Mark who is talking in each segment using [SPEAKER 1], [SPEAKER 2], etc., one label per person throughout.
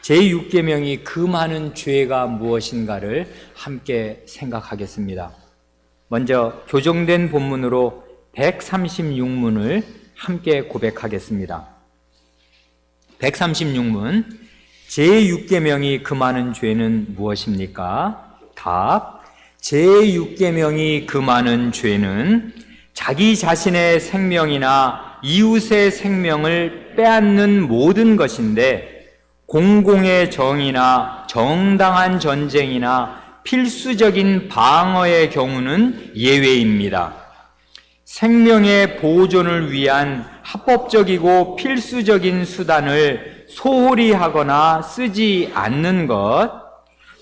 [SPEAKER 1] 제6계명이 금하는 죄가 무엇인가를 함께 생각하겠습니다. 먼저 교정된 본문으로 136문을 함께 고백하겠습니다. 136문, 제6계명이 금하는 죄는 무엇입니까? 답, 제6계명이 금하는 죄는 자기 자신의 생명이나 이웃의 생명을 빼앗는 모든 것인데 공공의 정의나 정당한 전쟁이나 필수적인 방어의 경우는 예외입니다. 생명의 보존을 위한 합법적이고 필수적인 수단을 소홀히 하거나 쓰지 않는 것,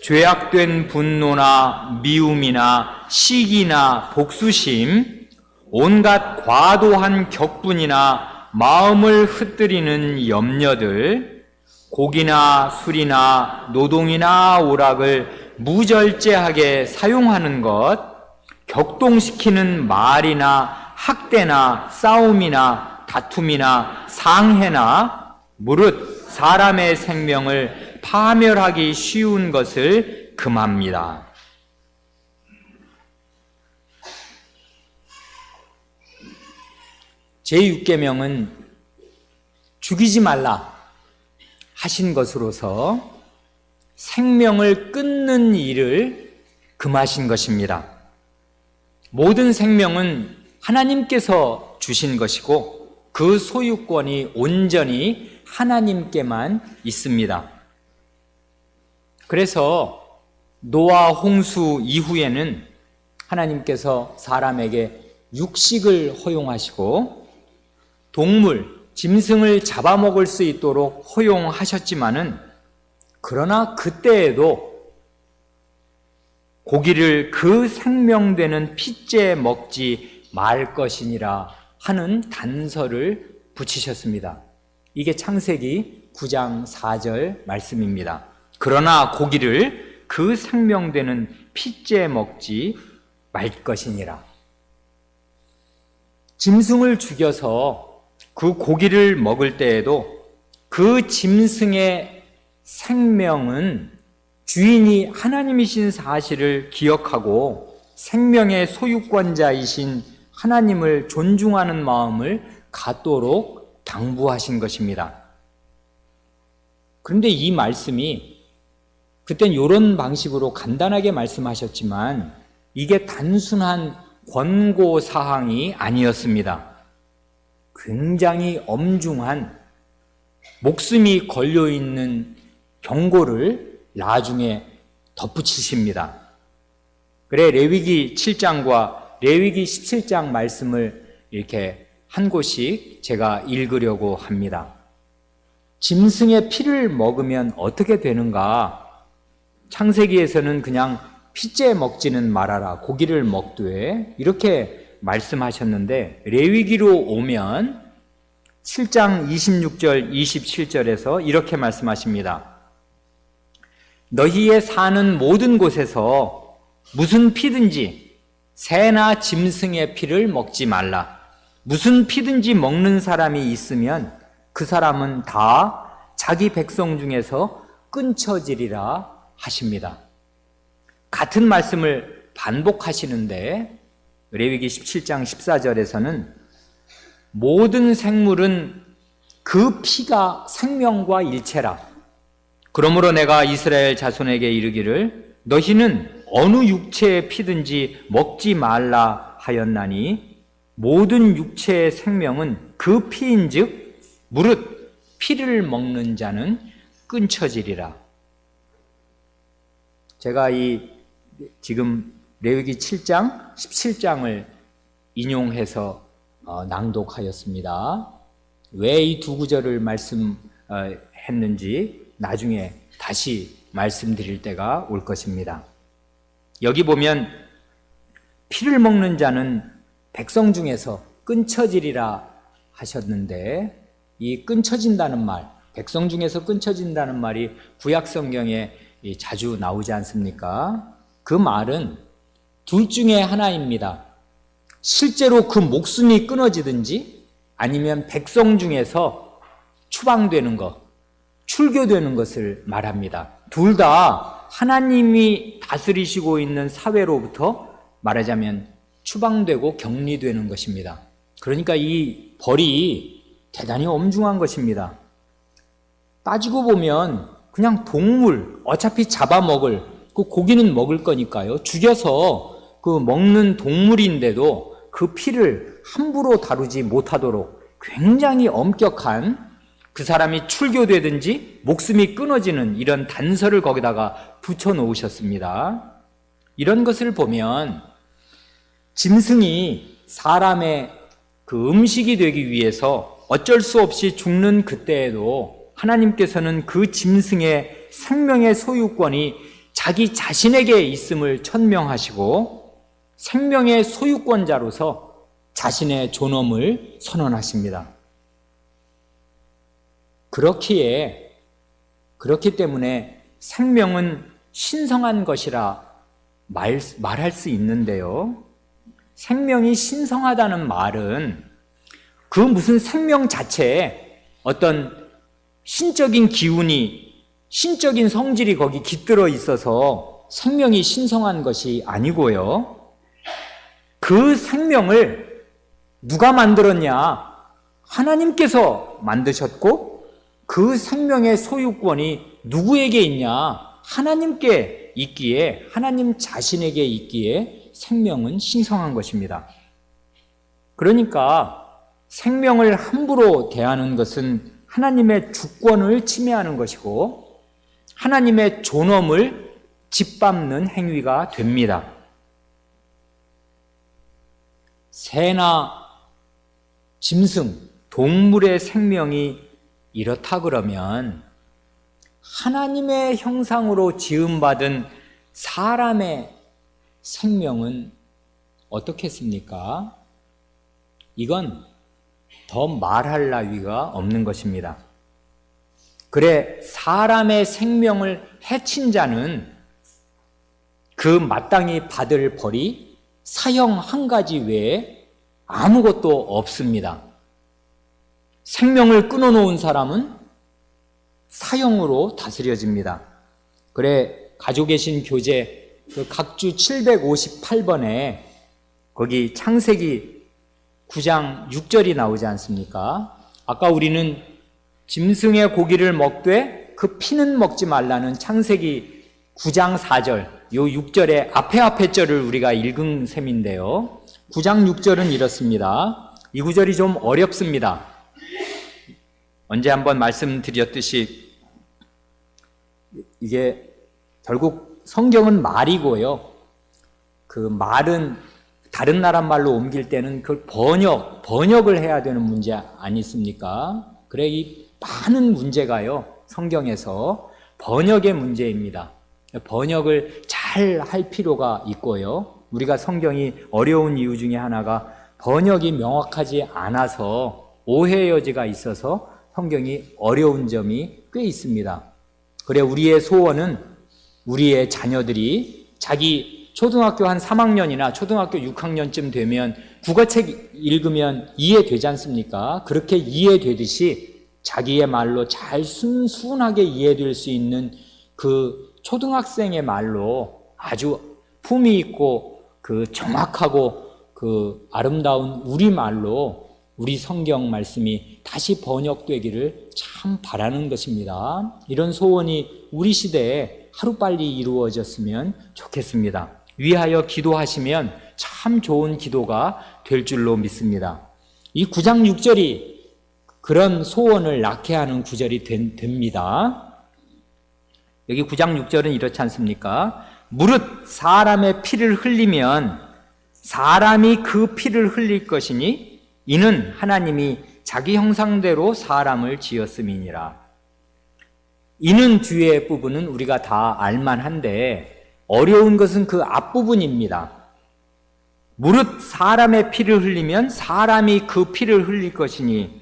[SPEAKER 1] 죄악된 분노나 미움이나 시기나 복수심, 온갖 과도한 격분이나 마음을 흩뜨리는 염려들, 고기나 술이나 노동이나 오락을 무절제하게 사용하는 것, 격동시키는 말이나 학대나 싸움이나 다툼이나 상해나 무릇 사람의 생명을 파멸하기 쉬운 것을 금합니다. 제6계명은 죽이지 말라 하신 것으로서 생명을 끊는 일을 금하신 것입니다. 모든 생명은 하나님께서 주신 것이고 그 소유권이 온전히 하나님께만 있습니다. 그래서 노아 홍수 이후에는 하나님께서 사람에게 육식을 허용하시고 동물, 짐승을 잡아먹을 수 있도록 허용하셨지만은 그러나 그때에도 고기를 그 생명되는 핏째 먹지 말 것이니라 하는 단서를 붙이셨습니다. 이게 창세기 9장 4절 말씀입니다. 그러나 고기를 그 생명되는 핏째 먹지 말 것이니라. 짐승을 죽여서 그 고기를 먹을 때에도 그 짐승의 생명은 주인이 하나님이신 사실을 기억하고 생명의 소유권자이신 하나님을 존중하는 마음을 갖도록 당부하신 것입니다. 그런데 이 말씀이 그땐 이런 방식으로 간단하게 말씀하셨지만 이게 단순한 권고사항이 아니었습니다. 굉장히 엄중한 목숨이 걸려있는 경고를 나중에 덧붙이십니다. 그래 레위기 7장과 레위기 17장 말씀을 이렇게 한 곳씩 제가 읽으려고 합니다. 짐승의 피를 먹으면 어떻게 되는가? 창세기에서는 그냥 핏째 먹지는 말아라, 고기를 먹되 이렇게 말씀하셨는데 레위기로 오면 7장 26절 27절에서 이렇게 말씀하십니다. 너희의 사는 모든 곳에서 무슨 피든지 새나 짐승의 피를 먹지 말라. 무슨 피든지 먹는 사람이 있으면 그 사람은 다 자기 백성 중에서 끊쳐지리라 하십니다. 같은 말씀을 반복하시는데 레위기 17장 14절에서는 모든 생물은 그 피가 생명과 일체라. 그러므로 내가 이스라엘 자손에게 이르기를 너희는 어느 육체의 피든지 먹지 말라 하였나니 모든 육체의 생명은 그 피인즉 무릇 피를 먹는 자는 끊쳐지리라. 제가 지금 레위기 7장 17장을 인용해서 낭독하였습니다. 왜 이 두 구절을 말씀했는지 나중에 다시 말씀드릴 때가 올 것입니다. 여기 보면 피를 먹는 자는 백성 중에서 끊쳐지리라 하셨는데 이 끊쳐진다는 말, 백성 중에서 끊쳐진다는 말이 구약 성경에 자주 나오지 않습니까? 그 말은 둘 중에 하나입니다. 실제로 그 목숨이 끊어지든지 아니면 백성 중에서 추방되는 것, 출교되는 것을 말합니다. 둘 다 하나님이 다스리시고 있는 사회로부터 말하자면 추방되고 격리되는 것입니다. 그러니까 이 벌이 대단히 엄중한 것입니다. 따지고 보면 그냥 동물, 어차피 잡아먹을, 그 고기는 먹을 거니까요. 죽여서 그 먹는 동물인데도 그 피를 함부로 다루지 못하도록 굉장히 엄격한, 그 사람이 출교되든지 목숨이 끊어지는 이런 단서를 거기다가 붙여 놓으셨습니다. 이런 것을 보면 짐승이 사람의 그 음식이 되기 위해서 어쩔 수 없이 죽는 그때에도 하나님께서는 그 짐승의 생명의 소유권이 자기 자신에게 있음을 천명하시고 생명의 소유권자로서 자신의 존엄을 선언하십니다. 그렇기 때문에 생명은 신성한 것이라 말할 수 있는데요. 생명이 신성하다는 말은 그 무슨 생명 자체에 어떤 신적인 기운이, 신적인 성질이 거기 깃들어 있어서 생명이 신성한 것이 아니고요. 그 생명을 누가 만들었냐? 하나님께서 만드셨고 그 생명의 소유권이 누구에게 있냐? 하나님께 있기에, 하나님 자신에게 있기에 생명은 신성한 것입니다. 그러니까 생명을 함부로 대하는 것은 하나님의 주권을 침해하는 것이고 하나님의 존엄을 짓밟는 행위가 됩니다. 새나 짐승, 동물의 생명이 이렇다 그러면 하나님의 형상으로 지음받은 사람의 생명은 어떻겠습니까? 이건 더 말할 나위가 없는 것입니다. 그래, 사람의 생명을 해친 자는 그 마땅히 받을 벌이 사형 한 가지 외에 아무것도 없습니다. 생명을 끊어놓은 사람은 사형으로 다스려집니다. 그래, 가지고 계신 교재 그 각주 758번에 거기 창세기 9장 6절이 나오지 않습니까? 아까 우리는 짐승의 고기를 먹되 그 피는 먹지 말라는 창세기 9장 4절, 요 6절의 앞에 절을 우리가 읽은 셈인데요. 9장 6절은 이렇습니다. 이 구절이 좀 어렵습니다. 언제 한번 말씀드렸듯이 이게 결국 성경은 말이고요. 그 말은 다른 나라 말로 옮길 때는 그 번역을 해야 되는 문제 아니습니까? 그래, 이 많은 문제가요, 성경에서 번역의 문제입니다. 번역을 잘 할 필요가 있고요. 우리가 성경이 어려운 이유 중에 하나가 번역이 명확하지 않아서 오해 여지가 있어서 성경이 어려운 점이 꽤 있습니다. 그래, 우리의 소원은 우리의 자녀들이 자기 초등학교 한 3학년이나 초등학교 6학년쯤 되면 국어책 읽으면 이해되지 않습니까? 그렇게 이해되듯이 자기의 말로 잘 순순하게 이해될 수 있는 그 초등학생의 말로 아주 품위 있고 그 정확하고 그 아름다운 우리말로 우리 성경 말씀이 다시 번역되기를 참 바라는 것입니다. 이런 소원이 우리 시대에 하루빨리 이루어졌으면 좋겠습니다. 위하여 기도하시면 참 좋은 기도가 될 줄로 믿습니다. 이 9장 6절이 그런 소원을 낳게 하는 구절이 됩니다. 여기 9장 6절은 이렇지 않습니까? 무릇 사람의 피를 흘리면 사람이 그 피를 흘릴 것이니 이는 하나님이 자기 형상대로 사람을 지었음이니라. 이는 뒤의 부분은 우리가 다 알만한데 어려운 것은 그 앞부분입니다. 무릇 사람의 피를 흘리면 사람이 그 피를 흘릴 것이니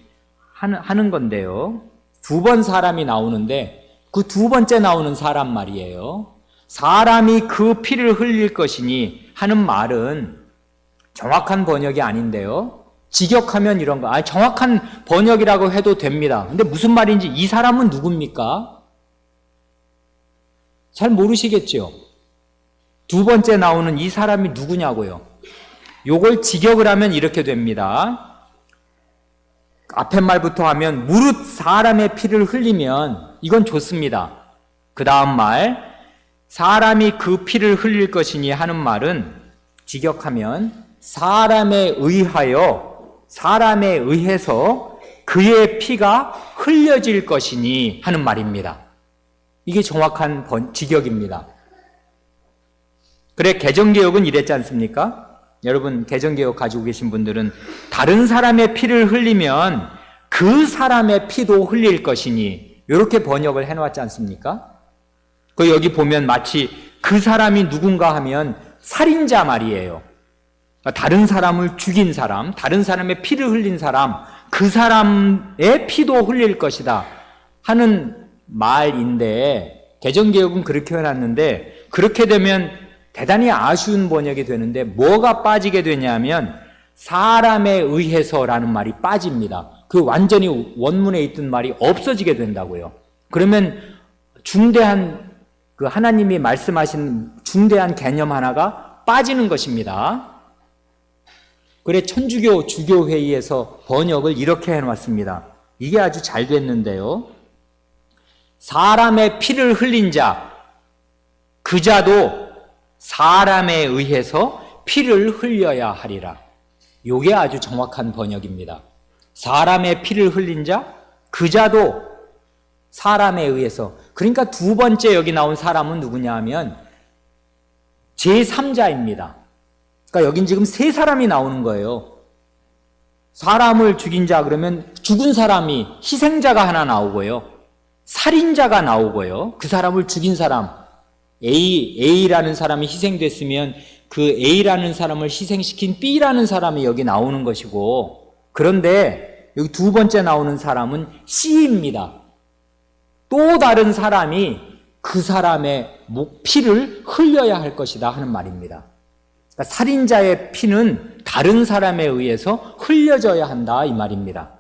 [SPEAKER 1] 하는 건데요. 두 번 사람이 나오는데 그 두 번째 나오는 사람 말이에요. 사람이 그 피를 흘릴 것이니 하는 말은 정확한 번역이 아닌데요. 직역하면 이런 거. 정확한 번역이라고 해도 됩니다. 근데 무슨 말인지 이 사람은 누굽니까? 잘 모르시겠죠? 두 번째 나오는 이 사람이 누구냐고요. 요걸 직역을 하면 이렇게 됩니다. 앞에 말부터 하면 무릇 사람의 피를 흘리면 이건 좋습니다. 그 다음 말 사람이 그 피를 흘릴 것이니 하는 말은 직역하면 사람에 의해서 그의 피가 흘려질 것이니 하는 말입니다. 이게 정확한 직역입니다. 그래 개정개혁은 이랬지 않습니까? 여러분 개정개혁 가지고 계신 분들은 다른 사람의 피를 흘리면 그 사람의 피도 흘릴 것이니 이렇게 번역을 해놓았지 않습니까? 그 여기 보면 마치 그 사람이 누군가 하면 살인자 말이에요. 다른 사람을 죽인 사람, 다른 사람의 피를 흘린 사람, 그 사람의 피도 흘릴 것이다 하는 말인데 개정개혁은 그렇게 해놨는데 그렇게 되면 대단히 아쉬운 번역이 되는데 뭐가 빠지게 되냐면 사람에 의해서라는 말이 빠집니다. 그 완전히 원문에 있던 말이 없어지게 된다고요. 그러면 중대한 그 하나님이 말씀하신 중대한 개념 하나가 빠지는 것입니다. 그래 천주교 주교회의에서 번역을 이렇게 해놨습니다. 이게 아주 잘 됐는데요. 사람의 피를 흘린 자, 그 자도 사람에 의해서 피를 흘려야 하리라. 이게 아주 정확한 번역입니다. 사람의 피를 흘린 자, 그 자도 사람에 의해서. 그러니까 두 번째 여기 나온 사람은 누구냐 하면 제3자입니다. 그러니까 여긴 지금 세 사람이 나오는 거예요. 사람을 죽인 자 그러면 죽은 사람이 희생자가 하나 나오고요. 살인자가 나오고요. 그 사람을 죽인 사람 A라는 사람이 희생됐으면 그 A라는 사람을 희생시킨 B라는 사람이 여기 나오는 것이고 그런데 여기 두 번째 나오는 사람은 C입니다. 또 다른 사람이 그 사람의 피를 흘려야 할 것이다 하는 말입니다. 그러니까 살인자의 피는 다른 사람에 의해서 흘려져야 한다 이 말입니다.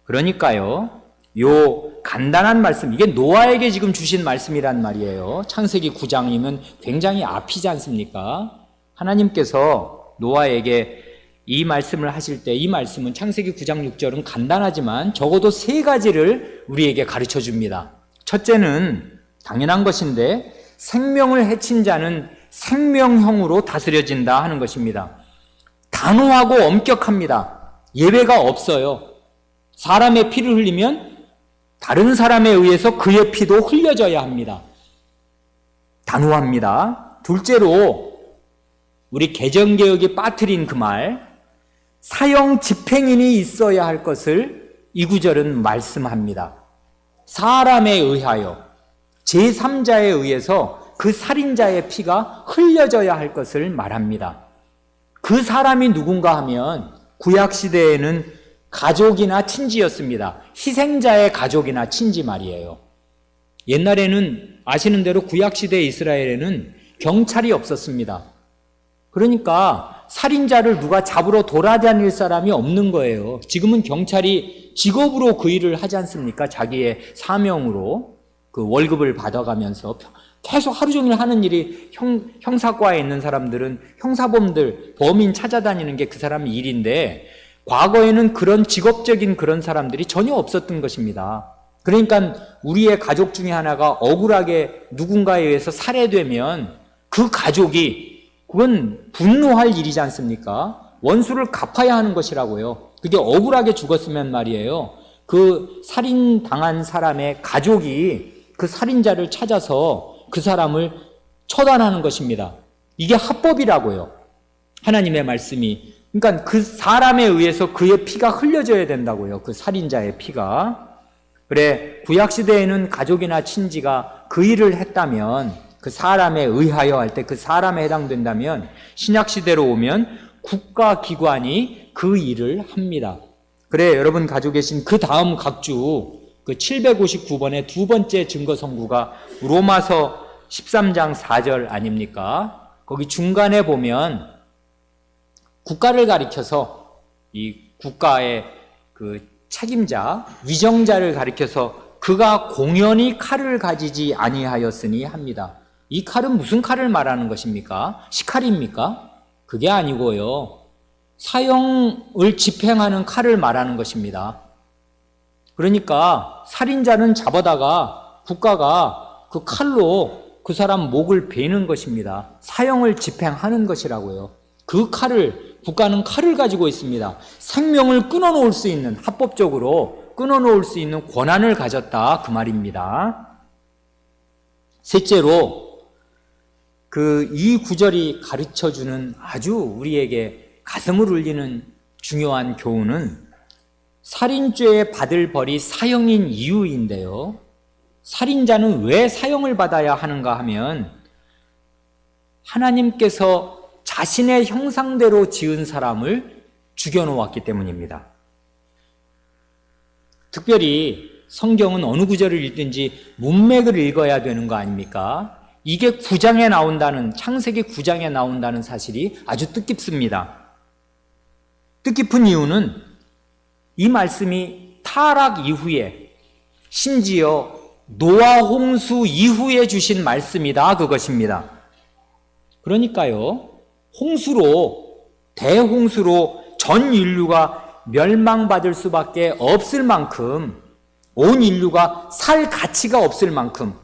[SPEAKER 1] 그러니까요. 요 간단한 말씀, 이게 노아에게 지금 주신 말씀이란 말이에요. 창세기 9장이면 굉장히 앞이지 않습니까? 하나님께서 노아에게 이 말씀을 하실 때 이 말씀은 창세기 9장 6절은 간단하지만 적어도 세 가지를 우리에게 가르쳐 줍니다. 첫째는 당연한 것인데 생명을 해친 자는 생명형으로 다스려진다 하는 것입니다. 단호하고 엄격합니다. 예외가 없어요. 사람의 피를 흘리면 다른 사람에 의해서 그의 피도 흘려져야 합니다. 단호합니다. 둘째로 우리 개정개혁이 빠뜨린 그 말, 사형 집행인이 있어야 할 것을 이 구절은 말씀합니다. 사람에 의하여, 제3자에 의해서 그 살인자의 피가 흘려져야 할 것을 말합니다. 그 사람이 누군가 하면 구약시대에는 가족이나 친지였습니다. 희생자의 가족이나 친지 말이에요. 옛날에는 아시는 대로 구약시대 이스라엘에는 경찰이 없었습니다. 그러니까 살인자를 누가 잡으러 돌아다닐 사람이 없는 거예요. 지금은 경찰이 직업으로 그 일을 하지 않습니까? 자기의 사명으로 그 월급을 받아가면서 계속 하루 종일 하는 일이 형사과에 있는 사람들은 형사범들, 범인 찾아다니는 게 그 사람 일인데 과거에는 그런 직업적인 그런 사람들이 전혀 없었던 것입니다. 그러니까 우리의 가족 중에 하나가 억울하게 누군가에 의해서 살해되면 그 가족이 그건 분노할 일이지 않습니까? 원수를 갚아야 하는 것이라고요. 그게 억울하게 죽었으면 말이에요. 그 살인당한 사람의 가족이 그 살인자를 찾아서 그 사람을 처단하는 것입니다. 이게 합법이라고요. 하나님의 말씀이. 그러니까 그 사람에 의해서 그의 피가 흘려져야 된다고요. 그 살인자의 피가. 그래, 구약시대에는 가족이나 친지가 그 일을 했다면, 그 사람에 의하여 할 때 그 사람에 해당된다면, 신약시대로 오면 국가기관이 그 일을 합니다. 그래, 여러분 가지고 계신 그 다음 각주, 그 759번의 두 번째 증거 선구가 로마서 13장 4절 아닙니까? 거기 중간에 보면 국가를 가리켜서 이 국가의 그 책임자, 위정자를 가리켜서 그가 공연히 칼을 가지지 아니하였으니 합니다. 이 칼은 무슨 칼을 말하는 것입니까? 식칼입니까? 그게 아니고요. 사형을 집행하는 칼을 말하는 것입니다. 그러니까 살인자는 잡아다가 국가가 그 칼로 그 사람 목을 베는 것입니다. 사형을 집행하는 것이라고요. 그 칼을, 국가는 칼을 가지고 있습니다. 생명을 끊어놓을 수 있는, 합법적으로 끊어놓을 수 있는 권한을 가졌다, 그 말입니다. 셋째로, 이 구절이 가르쳐주는 아주 우리에게 가슴을 울리는 중요한 교훈은 살인죄에 받을 벌이 사형인 이유인데요. 살인자는 왜 사형을 받아야 하는가 하면 하나님께서 자신의 형상대로 지은 사람을 죽여놓았기 때문입니다. 특별히 성경은 어느 구절을 읽든지 문맥을 읽어야 되는 거 아닙니까? 이게 9장에 나온다는, 창세기 9장에 나온다는 사실이 아주 뜻깊습니다. 뜻깊은 이유는 이 말씀이 타락 이후에, 심지어 노아 홍수 이후에 주신 말씀이다, 그것입니다. 그러니까요, 대홍수로 전 인류가 멸망받을 수밖에 없을 만큼, 온 인류가 살 가치가 없을 만큼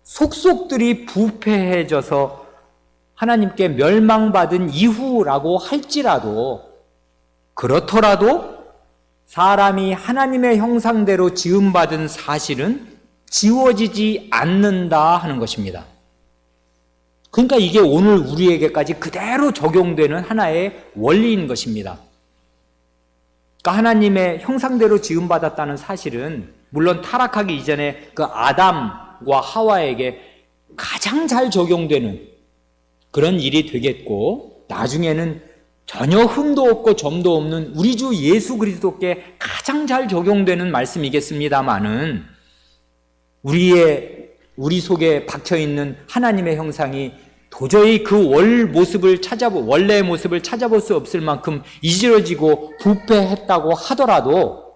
[SPEAKER 1] 속속들이 부패해져서 하나님께 멸망받은 이후라고 할지라도, 그렇더라도 사람이 하나님의 형상대로 지음받은 사실은 지워지지 않는다 하는 것입니다. 그러니까 이게 오늘 우리에게까지 그대로 적용되는 하나의 원리인 것입니다. 그러니까 하나님의 형상대로 지음받았다는 사실은 물론 타락하기 이전에 그 아담과 하와에게 가장 잘 적용되는 그런 일이 되겠고, 나중에는 전혀 흠도 없고 점도 없는 우리 주 예수 그리스도께 가장 잘 적용되는 말씀이겠습니다마는, 우리 속에 박혀있는 하나님의 형상이 도저히 그 원래의 모습을 찾아볼 수 없을 만큼 이지러지고 부패했다고 하더라도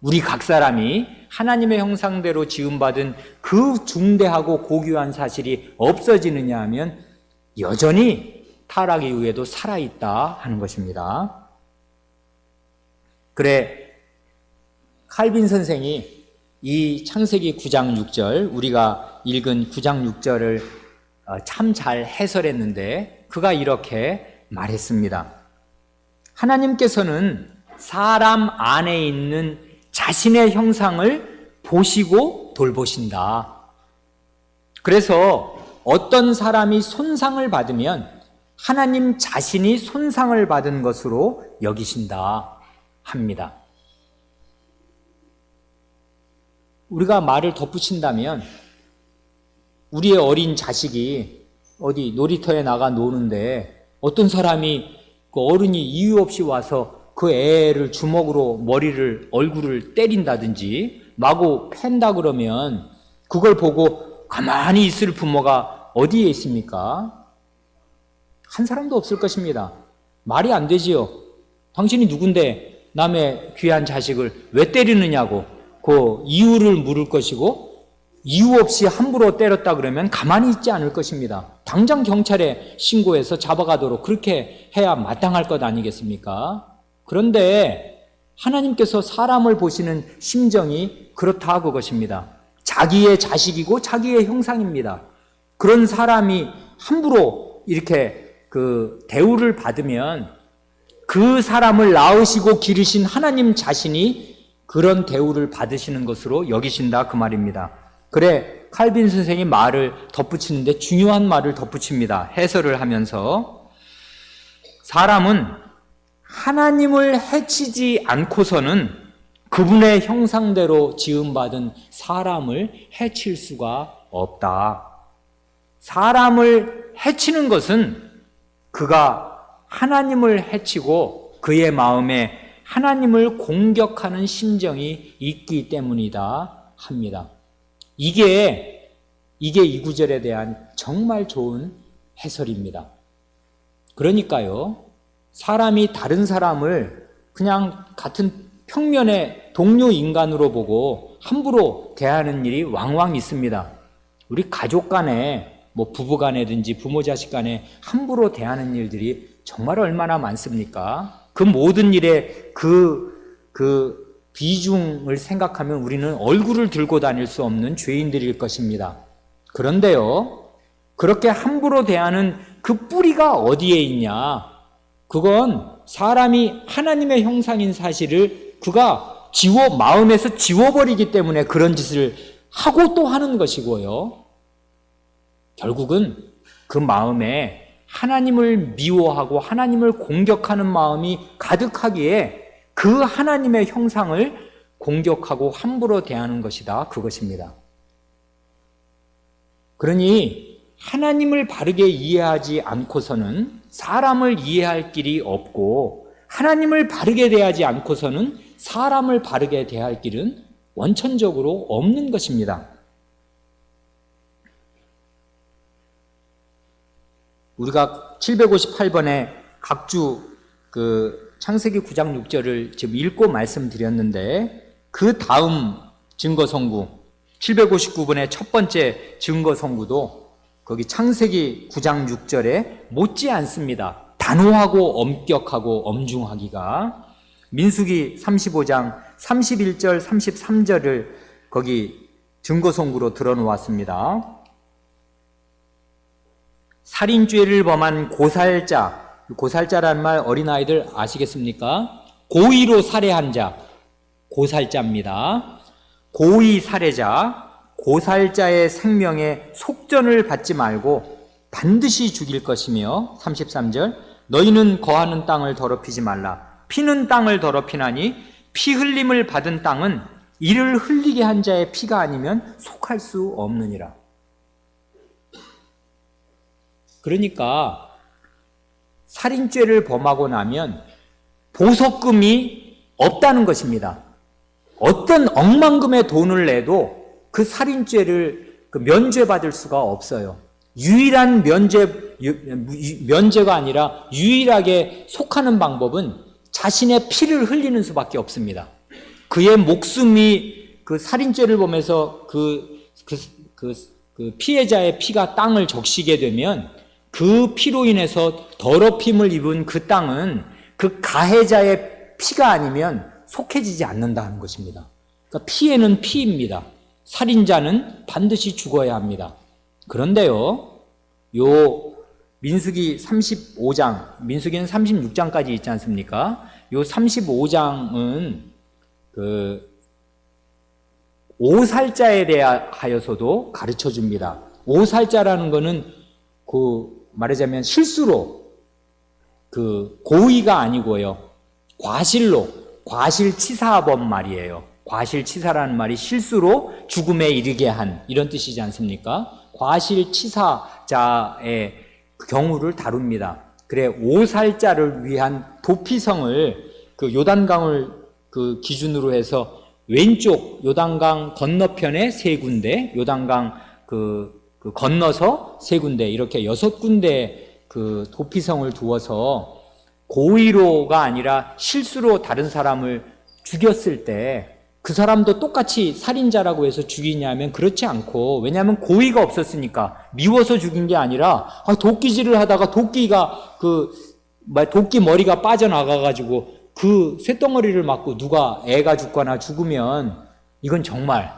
[SPEAKER 1] 우리 각 사람이 하나님의 형상대로 지음받은 그 중대하고 고귀한 사실이 없어지느냐 하면 여전히 타락 이후에도 살아있다 하는 것입니다. 그래, 칼빈 선생이 이 창세기 9장 6절, 우리가 읽은 9장 6절을 참 잘 해설했는데 그가 이렇게 말했습니다. 하나님께서는 사람 안에 있는 자신의 형상을 보시고 돌보신다. 그래서 어떤 사람이 손상을 받으면 하나님 자신이 손상을 받은 것으로 여기신다 합니다. 우리가 말을 덧붙인다면, 우리의 어린 자식이 어디 놀이터에 나가 노는데 어떤 사람이, 그 어른이 이유 없이 와서 그 애를 주먹으로 얼굴을 때린다든지 마구 팬다 그러면 그걸 보고 가만히 있을 부모가 어디에 있습니까? 한 사람도 없을 것입니다. 말이 안 되지요. 당신이 누군데 남의 귀한 자식을 왜 때리느냐고 그 이유를 물을 것이고, 이유 없이 함부로 때렸다 그러면 가만히 있지 않을 것입니다. 당장 경찰에 신고해서 잡아가도록 그렇게 해야 마땅할 것 아니겠습니까? 그런데 하나님께서 사람을 보시는 심정이 그렇다 그것입니다. 자기의 자식이고 자기의 형상입니다. 그런 사람이 함부로 이렇게 그 대우를 받으면 그 사람을 낳으시고 기르신 하나님 자신이 그런 대우를 받으시는 것으로 여기신다 그 말입니다. 그래, 칼빈 선생이 말을 덧붙이는데 중요한 말을 덧붙입니다. 해설을 하면서 사람은 하나님을 해치지 않고서는 그분의 형상대로 지음받은 사람을 해칠 수가 없다. 사람을 해치는 것은 그가 하나님을 해치고 그의 마음에 하나님을 공격하는 심정이 있기 때문이다 합니다. 이게 이 구절에 대한 정말 좋은 해설입니다. 그러니까요, 사람이 다른 사람을 그냥 같은 평면의 동료 인간으로 보고 함부로 대하는 일이 왕왕 있습니다. 우리 가족 간에, 뭐 부부 간에든지 부모 자식 간에 함부로 대하는 일들이 정말 얼마나 많습니까? 그 모든 일에 그 비중을 생각하면 우리는 얼굴을 들고 다닐 수 없는 죄인들일 것입니다. 그런데요, 그렇게 함부로 대하는 그 뿌리가 어디에 있냐? 그건 사람이 하나님의 형상인 사실을 그가 마음에서 지워버리기 때문에 그런 짓을 하고 또 하는 것이고요. 결국은 그 마음에 하나님을 미워하고 하나님을 공격하는 마음이 가득하기에 그 하나님의 형상을 공격하고 함부로 대하는 것이다. 그것입니다. 그러니 하나님을 바르게 이해하지 않고서는 사람을 이해할 길이 없고, 하나님을 바르게 대하지 않고서는 사람을 바르게 대할 길은 원천적으로 없는 것입니다. 우리가 758번에 각주 창세기 9장 6절을 지금 읽고 말씀드렸는데, 그 다음 증거선구 759번의 첫 번째 증거선구도 거기 창세기 9장 6절에 못지 않습니다. 단호하고 엄격하고 엄중하기가. 민수기 35장 31절 33절을 거기 증거선구로 들어놓았습니다. 살인죄를 범한 고살자, 고살자라는 말 어린아이들 아시겠습니까? 고의로 살해한 자, 고살자입니다. 고의 살해자, 고살자의 생명에 속전을 받지 말고 반드시 죽일 것이며, 33절, 너희는 거하는 땅을 더럽히지 말라. 피는 땅을 더럽히나니 피 흘림을 받은 땅은 이를 흘리게 한 자의 피가 아니면 속할 수 없느니라. 그러니까 살인죄를 범하고 나면 보석금이 없다는 것입니다. 어떤 억만금의 돈을 내도 그 살인죄를 면죄받을 수가 없어요. 유일한 면죄가 아니라 유일하게 속하는 방법은 자신의 피를 흘리는 수밖에 없습니다. 그의 목숨이 그 살인죄를 범해서 그 피해자의 피가 땅을 적시게 되면 그 피로 인해서 더럽힘을 입은 그 땅은 그 가해자의 피가 아니면 속해지지 않는다는 것입니다. 그러니까 피해는 피입니다. 살인자는 반드시 죽어야 합니다. 그런데요, 요 민수기 35장, 민수기는 36장까지 있지 않습니까? 요 35장은 그 오살자에 대하여서도 가르쳐 줍니다. 오살자라는 거는 말하자면 실수로 고의가 아니고요, 과실치사범 말이에요. 과실치사라는 말이 실수로 죽음에 이르게 한, 이런 뜻이지 않습니까? 과실치사자의 경우를 다룹니다. 그래, 오살자를 위한 도피성을 요단강을 기준으로 해서 왼쪽 요단강 건너편에 3군데, 요단강 건너서 3군데, 이렇게 6군데 도피성을 두어서 고의로가 아니라 실수로 다른 사람을 죽였을 때 그 사람도 똑같이 살인자라고 해서 죽이냐면 그렇지 않고, 왜냐하면 고의가 없었으니까, 미워서 죽인 게 아니라 도끼질을 하다가 도끼가 도끼 머리가 빠져나가가지고 그 쇳덩어리를 맞고 누가 애가 죽거나 죽으면 이건 정말,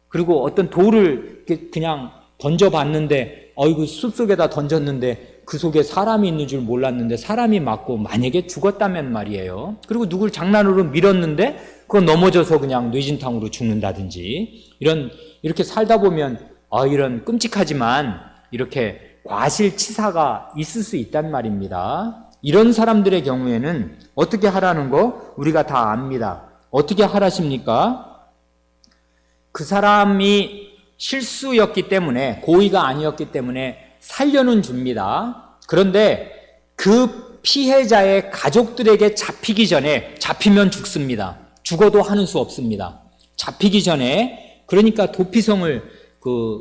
[SPEAKER 1] 그리고 어떤 돌을 그냥 던져봤는데 숲속에다 던졌는데 그 속에 사람이 있는 줄 몰랐는데 사람이 맞고 만약에 죽었다면 말이에요. 그리고 누굴 장난으로 밀었는데 그거 넘어져서 그냥 뇌진탕으로 죽는다든지, 이렇게 살다 보면 이런 끔찍하지만 이렇게 과실치사가 있을 수 있단 말입니다. 이런 사람들의 경우에는 어떻게 하라는 거 우리가 다 압니다. 어떻게 하라십니까? 그 사람이 실수였기 때문에, 고의가 아니었기 때문에 살려는 줍니다. 그런데 그 피해자의 가족들에게 잡히기 전에, 잡히면 죽습니다. 죽어도 하는 수 없습니다. 잡히기 전에, 그러니까 도피성을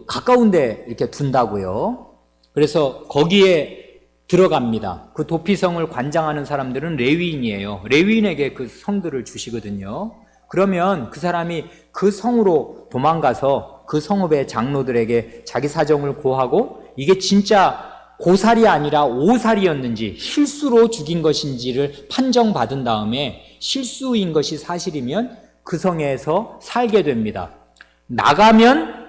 [SPEAKER 1] 가까운 데 이렇게 둔다고요. 그래서 거기에 들어갑니다. 그 도피성을 관장하는 사람들은 레위인이에요. 레위인에게 그 성들을 주시거든요. 그러면 그 사람이 그 성으로 도망가서 그 성읍의 장로들에게 자기 사정을 고하고 이게 진짜 고살이 아니라 오살이었는지 실수로 죽인 것인지를 판정받은 다음에 실수인 것이 사실이면 그 성에서 살게 됩니다. 나가면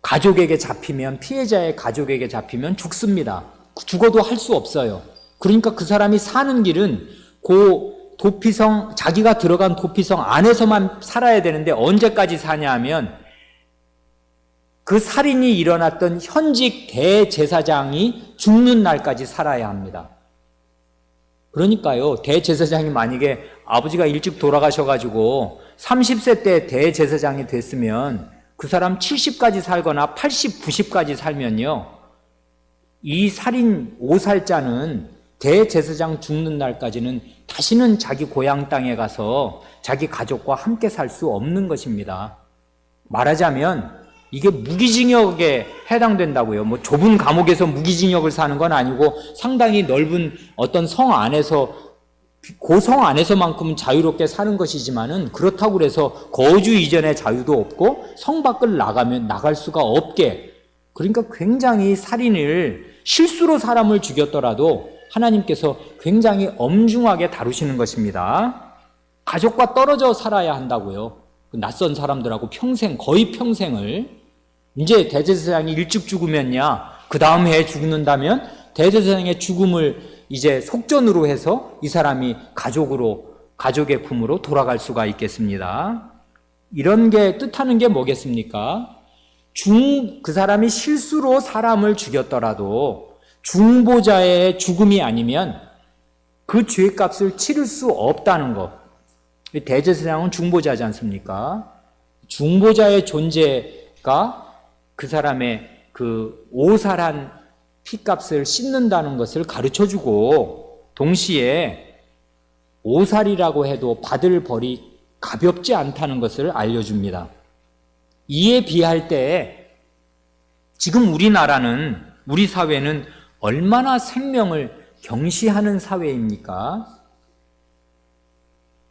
[SPEAKER 1] 가족에게 잡히면, 피해자의 가족에게 잡히면 죽습니다. 죽어도 할 수 없어요. 그러니까 그 사람이 사는 길은 그 도피성, 자기가 들어간 도피성 안에서만 살아야 되는데 언제까지 사냐 하면 그 살인이 일어났던 현직 대제사장이 죽는 날까지 살아야 합니다. 그러니까요, 대제사장이 만약에 아버지가 일찍 돌아가셔가지고 30세 때 대제사장이 됐으면 그 사람 70까지 살거나 80, 90까지 살면요, 이 살인 오살자는 대제사장 죽는 날까지는 다시는 자기 고향 땅에 가서 자기 가족과 함께 살 수 없는 것입니다. 말하자면 이게 무기징역에 해당된다고요. 뭐 좁은 감옥에서 무기징역을 사는 건 아니고 상당히 넓은 어떤 성 안에서, 그 성 안에서만큼은 자유롭게 사는 것이지만은 그렇다고 해서 거주 이전의 자유도 없고 성 밖을 나가면 나갈 수가 없게, 그러니까 굉장히 살인을 실수로 사람을 죽였더라도 하나님께서 굉장히 엄중하게 다루시는 것입니다. 가족과 떨어져 살아야 한다고요. 낯선 사람들하고 평생, 거의 평생을. 이제 대제사장이 일찍 죽으면야 그 다음 해에 죽는다면 대제사장의 죽음을 이제 속전으로 해서 이 사람이 가족의 품으로 돌아갈 수가 있겠습니다. 이런 게 뜻하는 게 뭐겠습니까? 그 사람이 실수로 사람을 죽였더라도 중보자의 죽음이 아니면 그 죄값을 치를 수 없다는 것. 대제사장은 중보자지 않습니까? 중보자의 존재가 그 사람의 그 오살한 피값을 씻는다는 것을 가르쳐주고, 동시에 오살이라고 해도 받을 벌이 가볍지 않다는 것을 알려줍니다. 이에 비할 때 지금 우리나라는, 우리 사회는 얼마나 생명을 경시하는 사회입니까?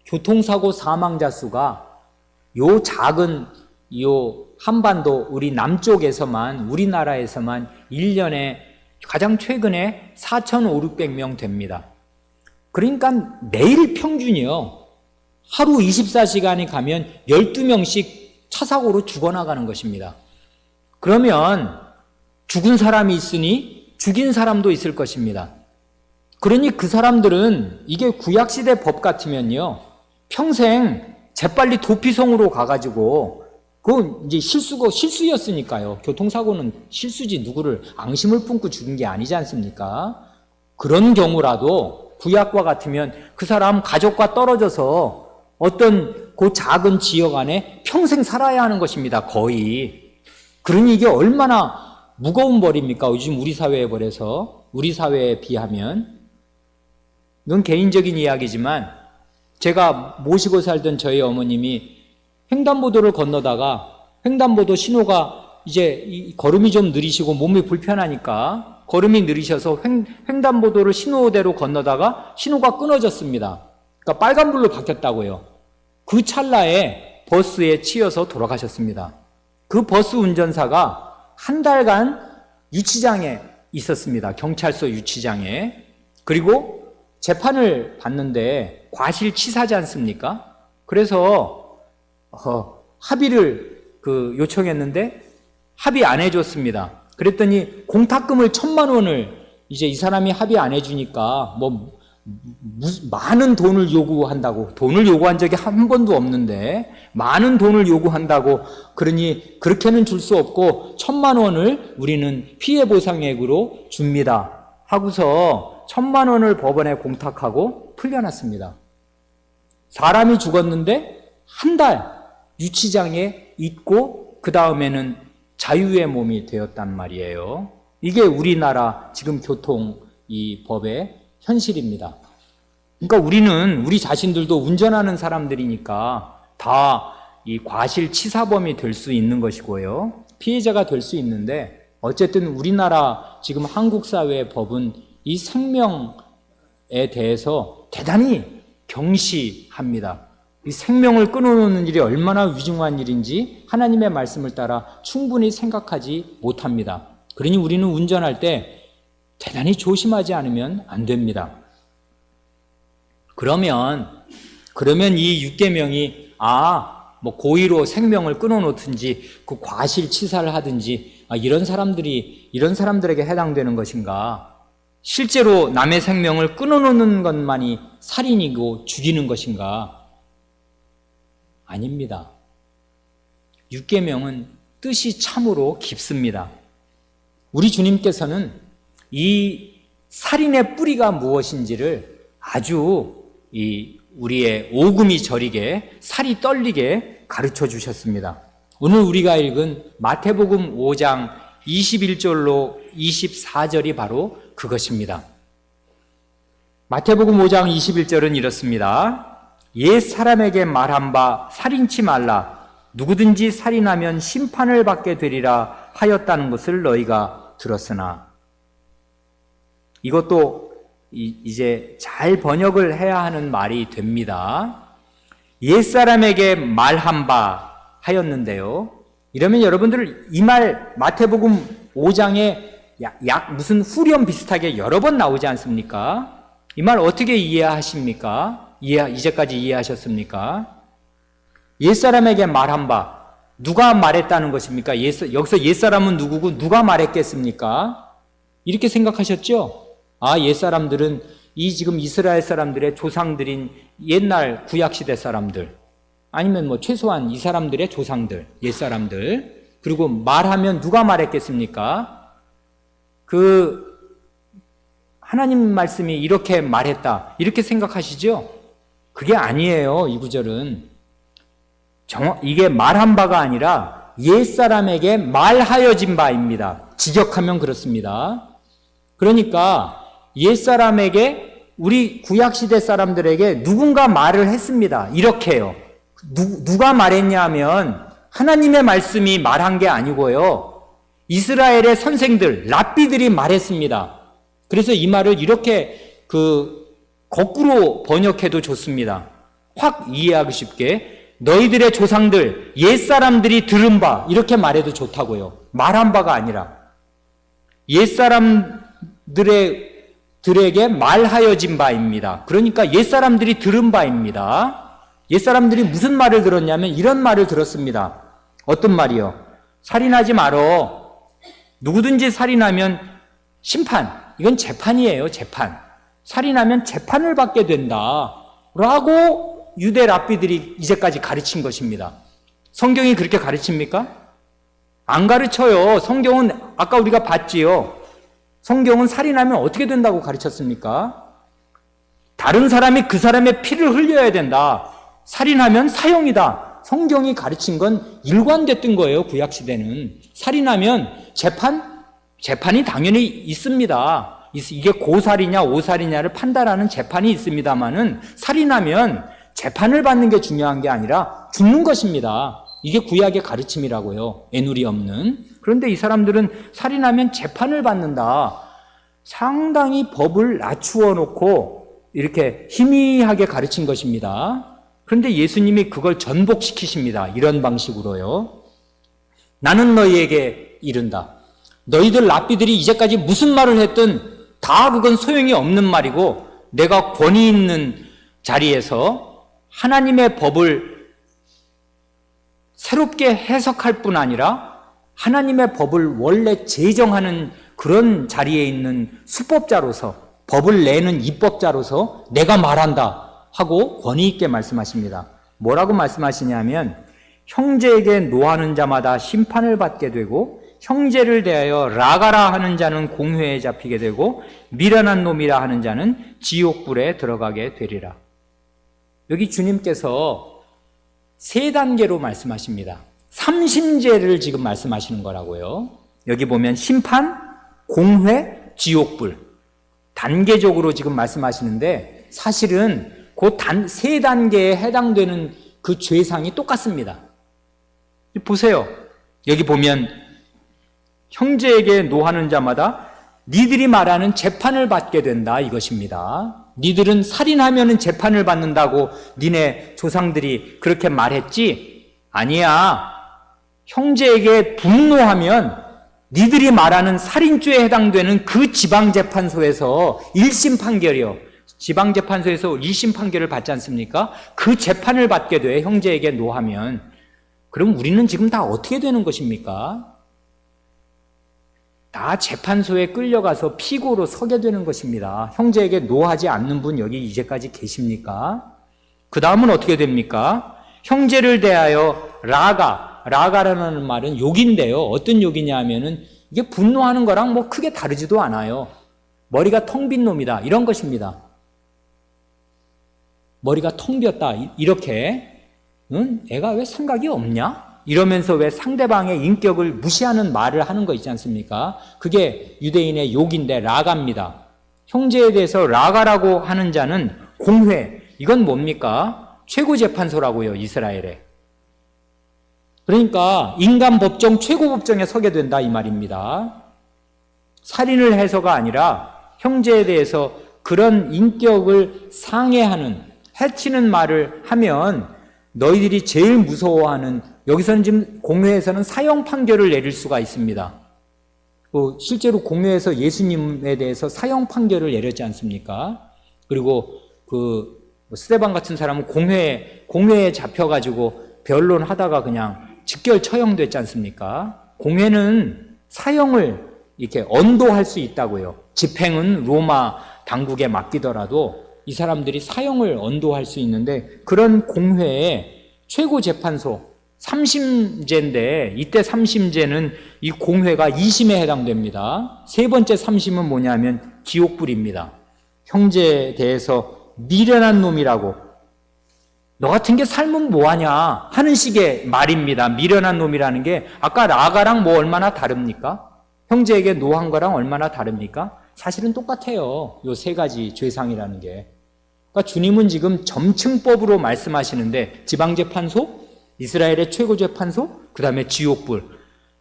[SPEAKER 1] 교통사고 사망자 수가 요 작은 요 한반도 우리 남쪽에서만, 우리나라에서만 1년에 가장 최근에 4,500명 됩니다. 그러니까 매일 평균이요, 하루 24시간이 가면 12명씩 차 사고로 죽어나가는 것입니다. 그러면 죽은 사람이 있으니 죽인 사람도 있을 것입니다. 그러니 그 사람들은, 이게 구약시대 법 같으면요, 평생 재빨리 도피성으로 가가지고, 그건 이제 실수였으니까요. 교통사고는 실수지, 누구를 앙심을 품고 죽인 게 아니지 않습니까? 그런 경우라도 구약과 같으면 그 사람 가족과 떨어져서 어떤 그 작은 지역 안에 평생 살아야 하는 것입니다, 거의. 그러니 이게 얼마나 무거운 벌입니까? 요즘 우리 사회에 벌에서, 우리 사회에 비하면. 이건 개인적인 이야기지만, 제가 모시고 살던 저희 어머님이 횡단보도를 건너다가 횡단보도 신호가 이제 걸음이 좀 느리시고 몸이 불편하니까 걸음이 느리셔서 횡단보도를 신호대로 건너다가 신호가 끊어졌습니다. 그러니까 빨간불로 바뀌었다고요. 그 찰나에 버스에 치여서 돌아가셨습니다. 그 버스 운전사가 한 달간 유치장에 있었습니다. 경찰서 유치장에. 그리고 재판을 받는데 과실치사지 않습니까? 그래서 합의를 요청했는데 합의 안 해줬습니다. 그랬더니 공탁금을 1,000만 원을 이제 이 사람이 합의 안 해주니까 많은 돈을 요구한다고, 돈을 요구한 적이 한 번도 없는데 많은 돈을 요구한다고, 그러니 그렇게는 줄 수 없고 1,000만 원을 우리는 피해보상액으로 줍니다 하고서 1,000만 원을 법원에 공탁하고 풀려났습니다. 사람이 죽었는데 한 달 유치장에 있고 그 다음에는 자유의 몸이 되었단 말이에요. 이게 우리나라 지금 교통 이 법의 현실입니다. 그러니까 우리는, 우리 자신들도 운전하는 사람들이니까 다 이 과실치사범이 될 수 있는 것이고요, 피해자가 될 수 있는데, 어쨌든 우리나라 지금 한국 사회의 법은 이 생명에 대해서 대단히 경시합니다. 이 생명을 끊어놓는 일이 얼마나 위중한 일인지 하나님의 말씀을 따라 충분히 생각하지 못합니다. 그러니 우리는 운전할 때 대단히 조심하지 않으면 안 됩니다. 그러면 이 육계명이 뭐 고의로 생명을 끊어놓든지 그 과실치사를 하든지 이런 사람들에게 해당되는 것인가? 실제로 남의 생명을 끊어놓는 것만이 살인이고 죽이는 것인가? 아닙니다. 육계명은 뜻이 참으로 깊습니다. 우리 주님께서는 이 살인의 뿌리가 무엇인지를 아주 우리의 오금이 저리게 살이 떨리게 가르쳐 주셨습니다. 오늘 우리가 읽은 마태복음 5장 21절로 24절이 바로 그것입니다. 마태복음 5장 21절은 이렇습니다. 옛 사람에게 말한 바 살인치 말라. 누구든지 살인하면 심판을 받게 되리라 하였다는 것을 너희가 들었으나. 이것도 이제 잘 번역을 해야 하는 말이 됩니다. 옛사람에게 말한 바 하였는데요. 이러면 여러분들 이 말 마태복음 5장에 약 무슨 후렴 비슷하게 여러 번 나오지 않습니까? 이 말 어떻게 이해하십니까? 이제까지 이해하셨습니까? 옛사람에게 말한 바, 누가 말했다는 것입니까? 여기서 옛사람은 누구고 누가 말했겠습니까? 이렇게 생각하셨죠? 옛사람들은 지금 이스라엘 사람들의 조상들인 옛날 구약시대 사람들, 아니면 최소한 이 사람들의 조상들, 옛사람들, 그리고 말하면 누가 말했겠습니까? 하나님 말씀이 이렇게 말했다, 이렇게 생각하시죠? 그게 아니에요, 이 구절은. 이게 말한 바가 아니라 옛사람에게 말하여진 바입니다. 직역하면 그렇습니다. 그러니까 옛사람에게, 우리 구약시대 사람들에게 누군가 말을 했습니다. 이렇게요. 누가 말했냐 하면 하나님의 말씀이 말한 게 아니고요. 이스라엘의 선생들, 랍비들이 말했습니다. 그래서 이 말을 이렇게 거꾸로 번역해도 좋습니다. 확 이해하기 쉽게 너희들의 조상들, 옛사람들이 들은 바, 이렇게 말해도 좋다고요. 말한 바가 아니라 옛사람들에게 말하여진 바입니다. 그러니까 옛사람들이 들은 바입니다. 옛사람들이 무슨 말을 들었냐면 이런 말을 들었습니다. 어떤 말이요? 살인하지 말어. 누구든지 살인하면 심판, 이건 재판이에요. 재판. 살인하면 재판을 받게 된다 라고 유대 랍비들이 이제까지 가르친 것입니다. 성경이 그렇게 가르칩니까? 안 가르쳐요. 성경은 아까 우리가 봤지요. 성경은 살인하면 어떻게 된다고 가르쳤습니까? 다른 사람이 그 사람의 피를 흘려야 된다. 살인하면 사형이다. 성경이 가르친 건 일관됐던 거예요. 구약시대는. 살인하면 재판이 당연히 있습니다. 이게 고살이냐 오살이냐를 판단하는 재판이 있습니다만은 살인하면 재판을 받는 게 중요한 게 아니라 죽는 것입니다. 이게 구약의 가르침이라고요. 애누리 없는. 그런데 이 사람들은 살인하면 재판을 받는다. 상당히 법을 낮추어 놓고 이렇게 희미하게 가르친 것입니다. 그런데 예수님이 그걸 전복시키십니다. 이런 방식으로요. 나는 너희에게 이른다. 너희들 랍비들이 이제까지 무슨 말을 했든 다 그건 소용이 없는 말이고, 내가 권위 있는 자리에서 하나님의 법을 새롭게 해석할 뿐 아니라 하나님의 법을 원래 제정하는 그런 자리에 있는 수법자로서, 법을 내는 입법자로서 내가 말한다 하고 권위 있게 말씀하십니다. 뭐라고 말씀하시냐면, 형제에게 노하는 자마다 심판을 받게 되고 형제를 대하여 라가라 하는 자는 공회에 잡히게 되고 미련한 놈이라 하는 자는 지옥불에 들어가게 되리라. 여기 주님께서 세 단계로 말씀하십니다. 삼심제를 지금 말씀하시는 거라고요. 여기 보면 심판, 공회, 지옥불 단계적으로 지금 말씀하시는데, 사실은 그 세 단계에 해당되는 그 죄상이 똑같습니다. 보세요. 여기 보면 형제에게 노하는 자마다 니들이 말하는 재판을 받게 된다 이것입니다. 니들은 살인하면은 재판을 받는다고 니네 조상들이 그렇게 말했지? 아니야. 형제에게 분노하면 니들이 말하는 살인죄에 해당되는 그 지방재판소에서 1심 판결이요. 지방재판소에서 1심 판결을 받지 않습니까? 그 재판을 받게 돼, 형제에게 노하면. 그럼 우리는 지금 다 어떻게 되는 것입니까? 다 재판소에 끌려가서 피고로 서게 되는 것입니다. 형제에게 노하지 않는 분 여기 이제까지 계십니까? 그 다음은 어떻게 됩니까? 형제를 대하여 라가라는 말은 욕인데요. 어떤 욕이냐 하면은 이게 분노하는 거랑 뭐 크게 다르지도 않아요. 머리가 텅 빈 놈이다 이런 것입니다. 머리가 텅 비었다 이렇게 애가 왜 생각이 없냐? 이러면서 왜 상대방의 인격을 무시하는 말을 하는 거 있지 않습니까? 그게 유대인의 욕인데 라가입니다. 형제에 대해서 라가라고 하는 자는 공회. 이건 뭡니까? 최고재판소라고요, 이스라엘에. 그러니까 인간 법정 최고법정에 서게 된다 이 말입니다. 살인을 해서가 아니라 형제에 대해서 그런 인격을 상해하는, 해치는 말을 하면 너희들이 제일 무서워하는, 여기서는 지금 공회에서는 사형 판결을 내릴 수가 있습니다. 실제로 공회에서 예수님에 대해서 사형 판결을 내렸지 않습니까? 그리고 스데반 같은 사람은 공회에 잡혀가지고 변론하다가 그냥 직결 처형됐지 않습니까? 공회는 사형을 이렇게 언도할 수 있다고요. 집행은 로마 당국에 맡기더라도 이 사람들이 사형을 언도할 수 있는데, 그런 공회에 최고재판소 3심제인데 이때 3심제는 이 공회가 2심에 해당됩니다. 세 번째 3심은 뭐냐면 지옥불입니다. 형제에 대해서 미련한 놈이라고, 너 같은 게 살면 뭐하냐 하는 식의 말입니다. 미련한 놈이라는 게 아까 라가랑 뭐 얼마나 다릅니까? 형제에게 노한 거랑 얼마나 다릅니까? 사실은 똑같아요. 요 세 가지 죄상이라는 게. 그러니까 주님은 지금 점층법으로 말씀하시는데, 지방재판소, 이스라엘의 최고재판소, 그 다음에 지옥불.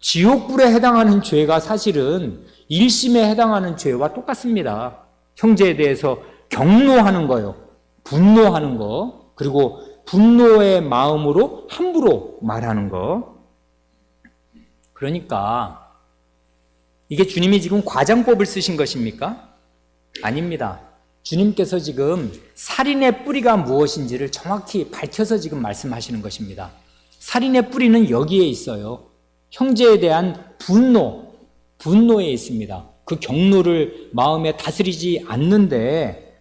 [SPEAKER 1] 지옥불에 해당하는 죄가 사실은 1심에 해당하는 죄와 똑같습니다. 형제에 대해서 경노하는 거요. 분노하는 거. 그리고 분노의 마음으로 함부로 말하는 거. 그러니까 이게 주님이 지금 과장법을 쓰신 것입니까? 아닙니다. 주님께서 지금 살인의 뿌리가 무엇인지를 정확히 밝혀서 지금 말씀하시는 것입니다. 살인의 뿌리는 여기에 있어요. 형제에 대한 분노에 있습니다. 그 경노를 마음에 다스리지 않는데,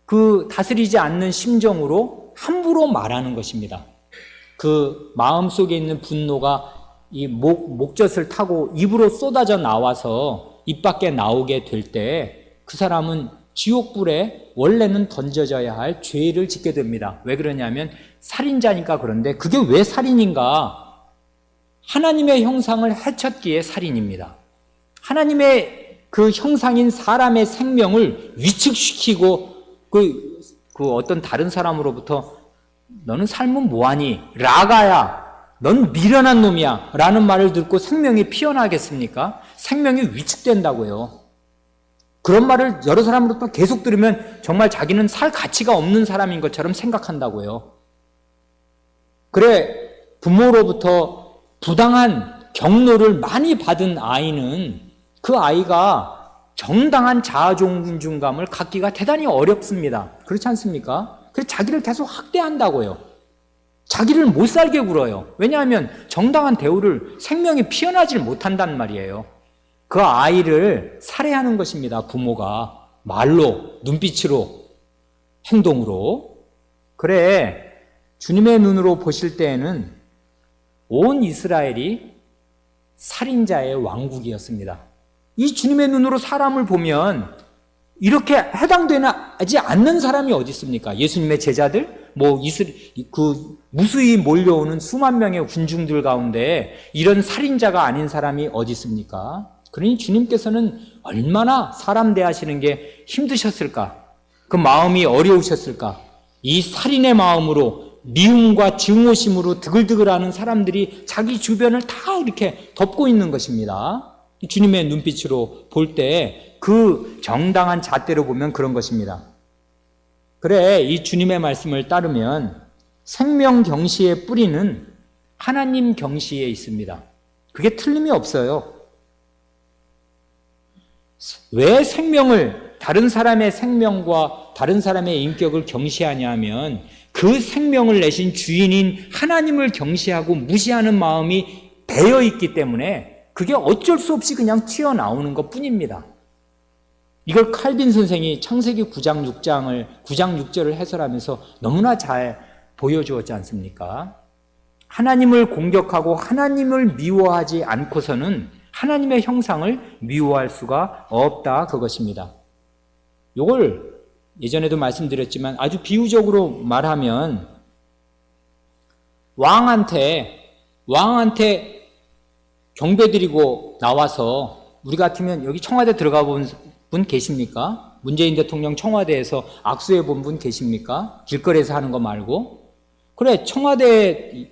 [SPEAKER 1] 그 다스리지 않는 심정으로 함부로 말하는 것입니다. 그 마음속에 있는 분노가 이 목젖을 타고 입으로 쏟아져 나와서 입 밖에 나오게 될 때 그 사람은 지옥불에 원래는 던져져야 할 죄를 짓게 됩니다. 왜 그러냐면 살인자니까. 그런데 그게 왜 살인인가? 하나님의 형상을 해쳤기에 살인입니다. 하나님의 그 형상인 사람의 생명을 위축시키고 그 어떤 다른 사람으로부터 너는 살면 뭐하니? 라가야, 넌 미련한 놈이야 라는 말을 듣고 생명이 피어나겠습니까? 생명이 위축된다고요. 그런 말을 여러 사람으로부터 계속 들으면 정말 자기는 살 가치가 없는 사람인 것처럼 생각한다고요. 그래, 부모로부터 부당한 경로를 많이 받은 아이는 그 아이가 정당한 자아존중감을 갖기가 대단히 어렵습니다. 그렇지 않습니까? 그래서 자기를 계속 학대한다고요. 자기를 못 살게 굴어요. 왜냐하면 정당한 대우를, 생명이 피어나질 못한단 말이에요. 그 아이를 살해하는 것입니다. 부모가 말로, 눈빛으로, 행동으로. 그래, 주님의 눈으로 보실 때에는 온 이스라엘이 살인자의 왕국이었습니다. 이 주님의 눈으로 사람을 보면 이렇게 해당되지 않는 사람이 어디 있습니까? 예수님의 제자들, 무수히 몰려오는 수만 명의 군중들 가운데 이런 살인자가 아닌 사람이 어디 있습니까? 그러니 주님께서는 얼마나 사람 대하시는 게 힘드셨을까? 그 마음이 어려우셨을까? 이 살인의 마음으로 미움과 증오심으로 드글드글하는 사람들이 자기 주변을 다 이렇게 덮고 있는 것입니다. 주님의 눈빛으로 볼 때 그 정당한 잣대로 보면 그런 것입니다. 그래, 이 주님의 말씀을 따르면 생명 경시의 뿌리는 하나님 경시에 있습니다. 그게 틀림이 없어요. 왜 생명을, 다른 사람의 생명과 다른 사람의 인격을 경시하냐 하면 그 생명을 내신 주인인 하나님을 경시하고 무시하는 마음이 배어 있기 때문에 그게 어쩔 수 없이 그냥 튀어나오는 것 뿐입니다. 이걸 칼빈 선생이 창세기 9장 6절을 해설하면서 너무나 잘 보여주었지 않습니까? 하나님을 공격하고 하나님을 미워하지 않고서는 하나님의 형상을 미워할 수가 없다, 그것입니다. 이걸 예전에도 말씀드렸지만 아주 비유적으로 말하면 왕한테 경배드리고 나와서, 우리 같으면 여기 청와대 들어가 본 분 계십니까? 문재인 대통령 청와대에서 악수해 본 분 계십니까? 길거리에서 하는 거 말고. 그래, 청와대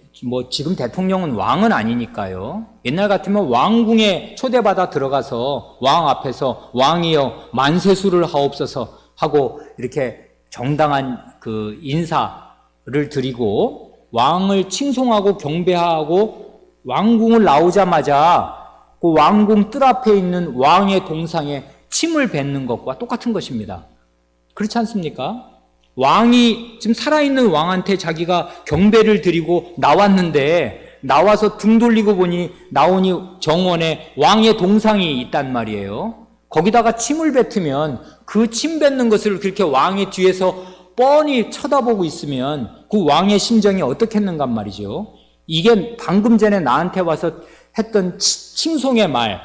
[SPEAKER 1] 지금 대통령은 왕은 아니니까요. 옛날 같으면 왕궁에 초대받아 들어가서 왕 앞에서 왕이여 만세수를 하옵소서 하고 이렇게 정당한 그 인사를 드리고 왕을 칭송하고 경배하고 왕궁을 나오자마자 그 왕궁 뜰 앞에 있는 왕의 동상에 침을 뱉는 것과 똑같은 것입니다. 그렇지 않습니까? 왕이, 지금 살아있는 왕한테 자기가 경배를 드리고 나왔는데, 나와서 등 돌리고 보니 나오니 정원에 왕의 동상이 있단 말이에요. 거기다가 침을 뱉으면 그 침 뱉는 것을 그렇게 왕의 뒤에서 뻔히 쳐다보고 있으면 그 왕의 심정이 어떻겠는가 말이죠. 이게 방금 전에 나한테 와서 했던 칭송의 말,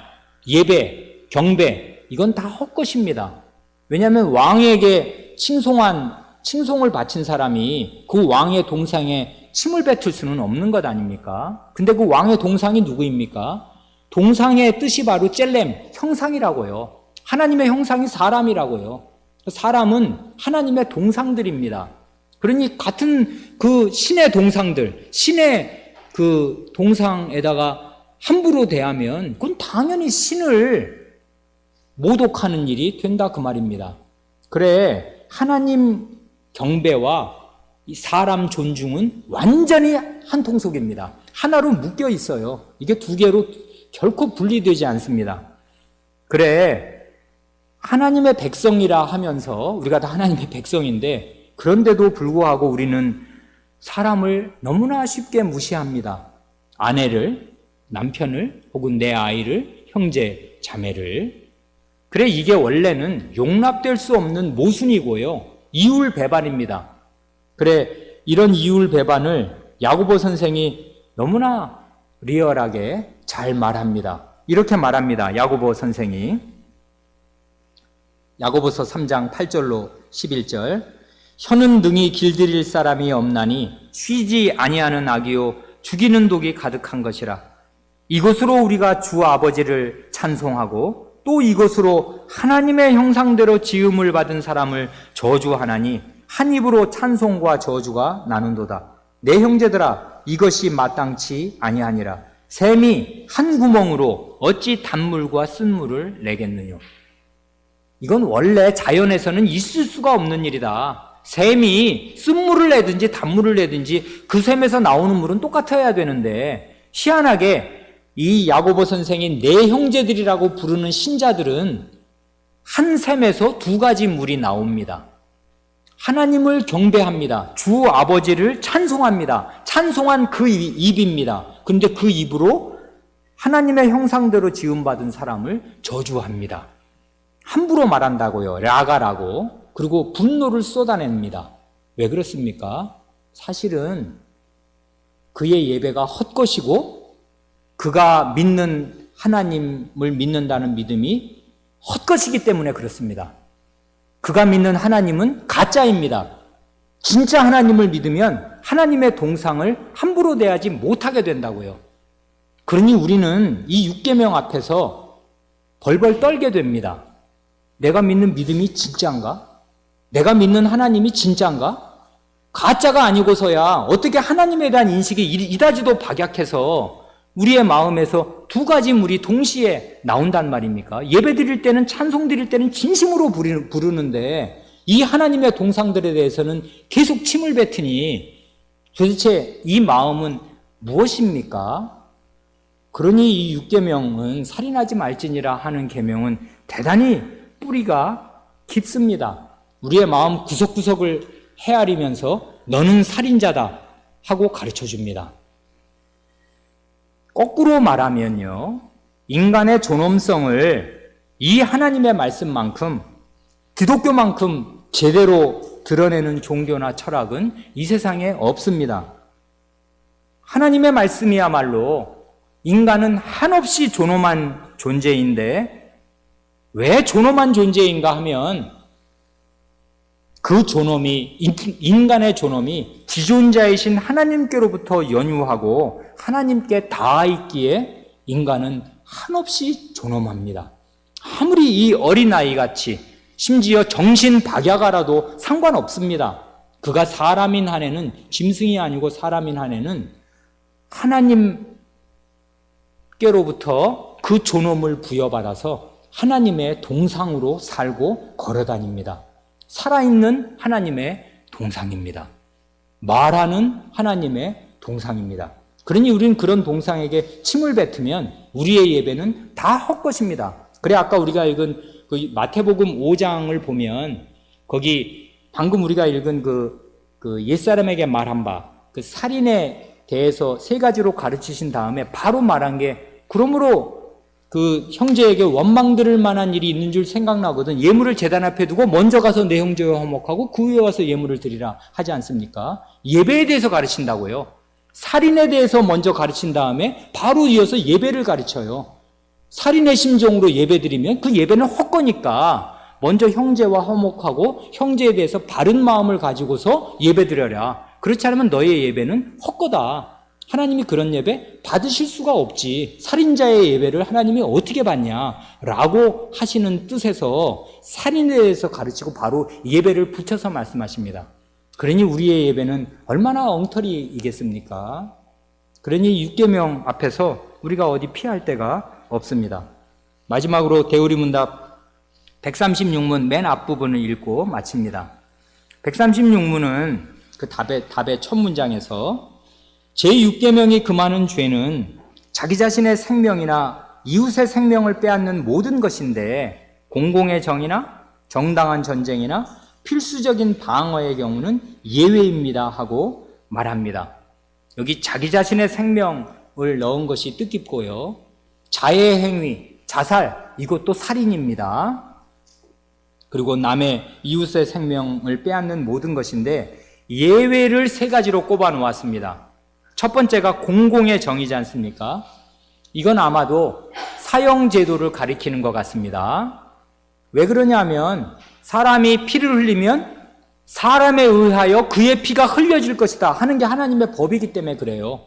[SPEAKER 1] 예배, 경배, 이건 다 헛것입니다. 왜냐하면 왕에게 칭송을 바친 사람이 그 왕의 동상에 침을 뱉을 수는 없는 것 아닙니까? 근데 그 왕의 동상이 누구입니까? 동상의 뜻이 바로 젤렘, 형상이라고요. 하나님의 형상이 사람이라고요. 사람은 하나님의 동상들입니다. 그러니 같은 그 신의 동상들, 신의 그 동상에다가 함부로 대하면 그건 당연히 신을 모독하는 일이 된다, 그 말입니다. 그래, 하나님 경배와 이 사람 존중은 완전히 한 통속입니다. 하나로 묶여 있어요. 이게 두 개로 결코 분리되지 않습니다. 그래, 하나님의 백성이라 하면서, 우리가 다 하나님의 백성인데, 그런데도 불구하고 우리는 사람을 너무나 쉽게 무시합니다. 아내를, 남편을, 혹은 내 아이를, 형제, 자매를. 그래, 이게 원래는 용납될 수 없는 모순이고요, 이율배반입니다. 그래, 이런 이율배반을 야고보 선생이 너무나 리얼하게 잘 말합니다. 이렇게 말합니다. 야고보 선생이 야고보서 3장 8절로 11절, 혀는 능히 길들일 사람이 없나니 쉬지 아니하는 악이요 죽이는 독이 가득한 것이라. 이것으로 우리가 주 아버지를 찬송하고 또 이것으로 하나님의 형상대로 지음을 받은 사람을 저주하나니 한 입으로 찬송과 저주가 나눈도다. 내 형제들아, 이것이 마땅치 아니하니라. 샘이 한 구멍으로 어찌 단물과 쓴물을 내겠느냐. 이건 원래 자연에서는 있을 수가 없는 일이다. 샘이 쓴물을 내든지 단물을 내든지 그 샘에서 나오는 물은 똑같아야 되는데, 희한하게 이 야고보 선생이 내 형제들이라고 부르는 신자들은 한 샘에서 두 가지 물이 나옵니다. 하나님을 경배합니다. 주 아버지를 찬송합니다. 찬송한 그 입입니다. 그런데 그 입으로 하나님의 형상대로 지음받은 사람을 저주합니다. 함부로 말한다고요. 라가라고. 그리고 분노를 쏟아냅니다. 왜 그렇습니까? 사실은 그의 예배가 헛것이고 그가 믿는 하나님을 믿는다는 믿음이 헛것이기 때문에 그렇습니다. 그가 믿는 하나님은 가짜입니다. 진짜 하나님을 믿으면 하나님의 동상을 함부로 대하지 못하게 된다고요. 그러니 우리는 이 육계명 앞에서 벌벌 떨게 됩니다. 내가 믿는 믿음이 진짜인가? 내가 믿는 하나님이 진짜인가? 가짜가 아니고서야 어떻게 하나님에 대한 인식이 이다지도 박약해서 우리의 마음에서 두 가지 물이 동시에 나온단 말입니까? 예배 드릴 때는, 찬송 드릴 때는 진심으로 부르는데 이 하나님의 동상들에 대해서는 계속 침을 뱉으니 도대체 이 마음은 무엇입니까? 그러니 이 6계명은 살인하지 말지니라 하는 계명은 대단히 뿌리가 깊습니다. 우리의 마음 구석구석을 헤아리면서 너는 살인자다 하고 가르쳐 줍니다. 거꾸로 말하면요, 인간의 존엄성을 이 하나님의 말씀만큼, 기독교만큼 제대로 드러내는 종교나 철학은 이 세상에 없습니다. 하나님의 말씀이야말로 인간은 한없이 존엄한 존재인데, 왜 존엄한 존재인가 하면 그 존엄이, 인간의 존엄이 지존자이신 하나님께로부터 연유하고 하나님께 닿아 있기에 인간은 한없이 존엄합니다. 아무리 이 어린아이같이, 심지어 정신박약아라도 상관없습니다. 그가 사람인 한에는, 짐승이 아니고 사람인 한에는 하나님께로부터 그 존엄을 부여받아서 하나님의 동상으로 살고 걸어다닙니다. 살아있는 하나님의 동상입니다. 말하는 하나님의 동상입니다. 그러니 우리는 그런 동상에게 침을 뱉으면 우리의 예배는 다 헛것입니다. 그래, 아까 우리가 읽은 그 마태복음 5장을 보면 거기 방금 우리가 읽은 그 옛사람에게 말한 바, 그 살인에 대해서 세 가지로 가르치신 다음에 바로 말한 게, 그러므로 그 형제에게 원망 들을 만한 일이 있는 줄 생각나거든 예물을 제단 앞에 두고 먼저 가서 내 형제와 화목하고 그 후에 와서 예물을 드리라 하지 않습니까? 예배에 대해서 가르친다고요. 살인에 대해서 먼저 가르친 다음에 바로 이어서 예배를 가르쳐요. 살인의 심정으로 예배 드리면 그 예배는 헛거니까 먼저 형제와 화목하고 형제에 대해서 바른 마음을 가지고서 예배 드려라. 그렇지 않으면 너의 예배는 헛거다. 하나님이 그런 예배 받으실 수가 없지. 살인자의 예배를 하나님이 어떻게 받냐라고 하시는 뜻에서 살인에 대해서 가르치고 바로 예배를 붙여서 말씀하십니다. 그러니 우리의 예배는 얼마나 엉터리이겠습니까? 그러니 6계명 앞에서 우리가 어디 피할 데가 없습니다. 마지막으로 대우리문답 136문 맨 앞부분을 읽고 마칩니다. 136문은 그 답의 첫 문장에서 제6계명이 금하는 죄는 자기 자신의 생명이나 이웃의 생명을 빼앗는 모든 것인데 공공의 정의나 정당한 전쟁이나 필수적인 방어의 경우는 예외입니다 하고 말합니다. 여기 자기 자신의 생명을 넣은 것이 뜻깊고요. 자해 행위, 자살, 이것도 살인입니다. 그리고 남의 이웃의 생명을 빼앗는 모든 것인데 예외를 세 가지로 꼽아 놓았습니다. 첫 번째가 공공의 정의지 않습니까? 이건 아마도 사형제도를 가리키는 것 같습니다. 왜 그러냐면 사람이 피를 흘리면 사람에 의하여 그의 피가 흘려질 것이다 하는 게 하나님의 법이기 때문에 그래요.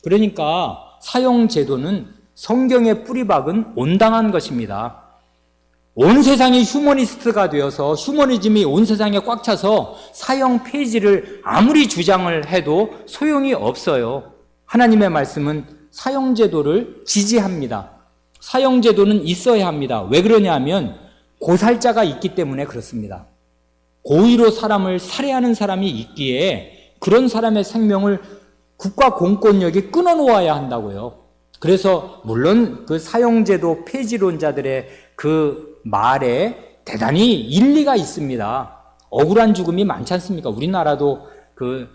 [SPEAKER 1] 그러니까 사형제도는 성경의 뿌리박은 온당한 것입니다. 온 세상이 휴머니스트가 되어서 휴머니즘이 온 세상에 꽉 차서 사형 폐지를 아무리 주장을 해도 소용이 없어요. 하나님의 말씀은 사형제도를 지지합니다. 사형제도는 있어야 합니다. 왜 그러냐면 고살자가 있기 때문에 그렇습니다. 고의로 사람을 살해하는 사람이 있기에 그런 사람의 생명을 국가 공권력이 끊어놓아야 한다고요. 그래서 물론 그 사형제도 폐지론자들의 그 말에 대단히 일리가 있습니다. 억울한 죽음이 많지 않습니까? 우리나라도 그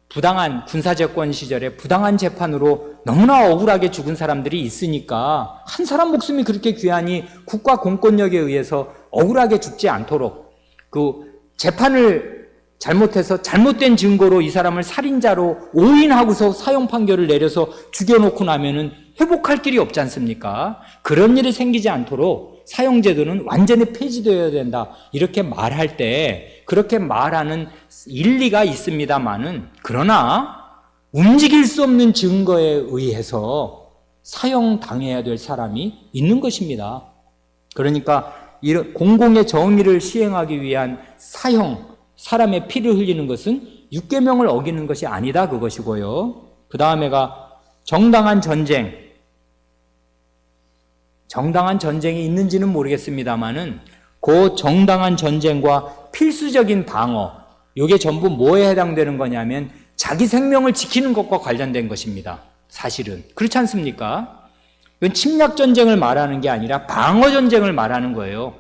[SPEAKER 1] 부당한 군사재권 시절에 부당한 재판으로 너무나 억울하게 죽은 사람들이 있으니까 한 사람 목숨이 그렇게 귀하니 국가 공권력에 의해서 억울하게 죽지 않도록 그 재판을 잘못해서 잘못된 증거로 이 사람을 살인자로 오인하고서 사형 판결을 내려서 죽여놓고 나면은 회복할 길이 없지 않습니까? 그런 일이 생기지 않도록 사형제도는 완전히 폐지되어야 된다. 이렇게 말할 때 그렇게 말하는 일리가 있습니다만은 그러나 움직일 수 없는 증거에 의해서 사형당해야 될 사람이 있는 것입니다. 그러니까 이런 공공의 정의를 시행하기 위한 사형, 사람의 피를 흘리는 것은 육계명을 어기는 것이 아니다 그것이고요. 그 다음에가 정당한 전쟁. 정당한 전쟁이 있는지는 모르겠습니다만은 그 정당한 전쟁과 필수적인 방어, 이게 전부 뭐에 해당되는 거냐면 자기 생명을 지키는 것과 관련된 것입니다. 사실은 그렇지 않습니까? 이건 침략 전쟁을 말하는 게 아니라 방어 전쟁을 말하는 거예요.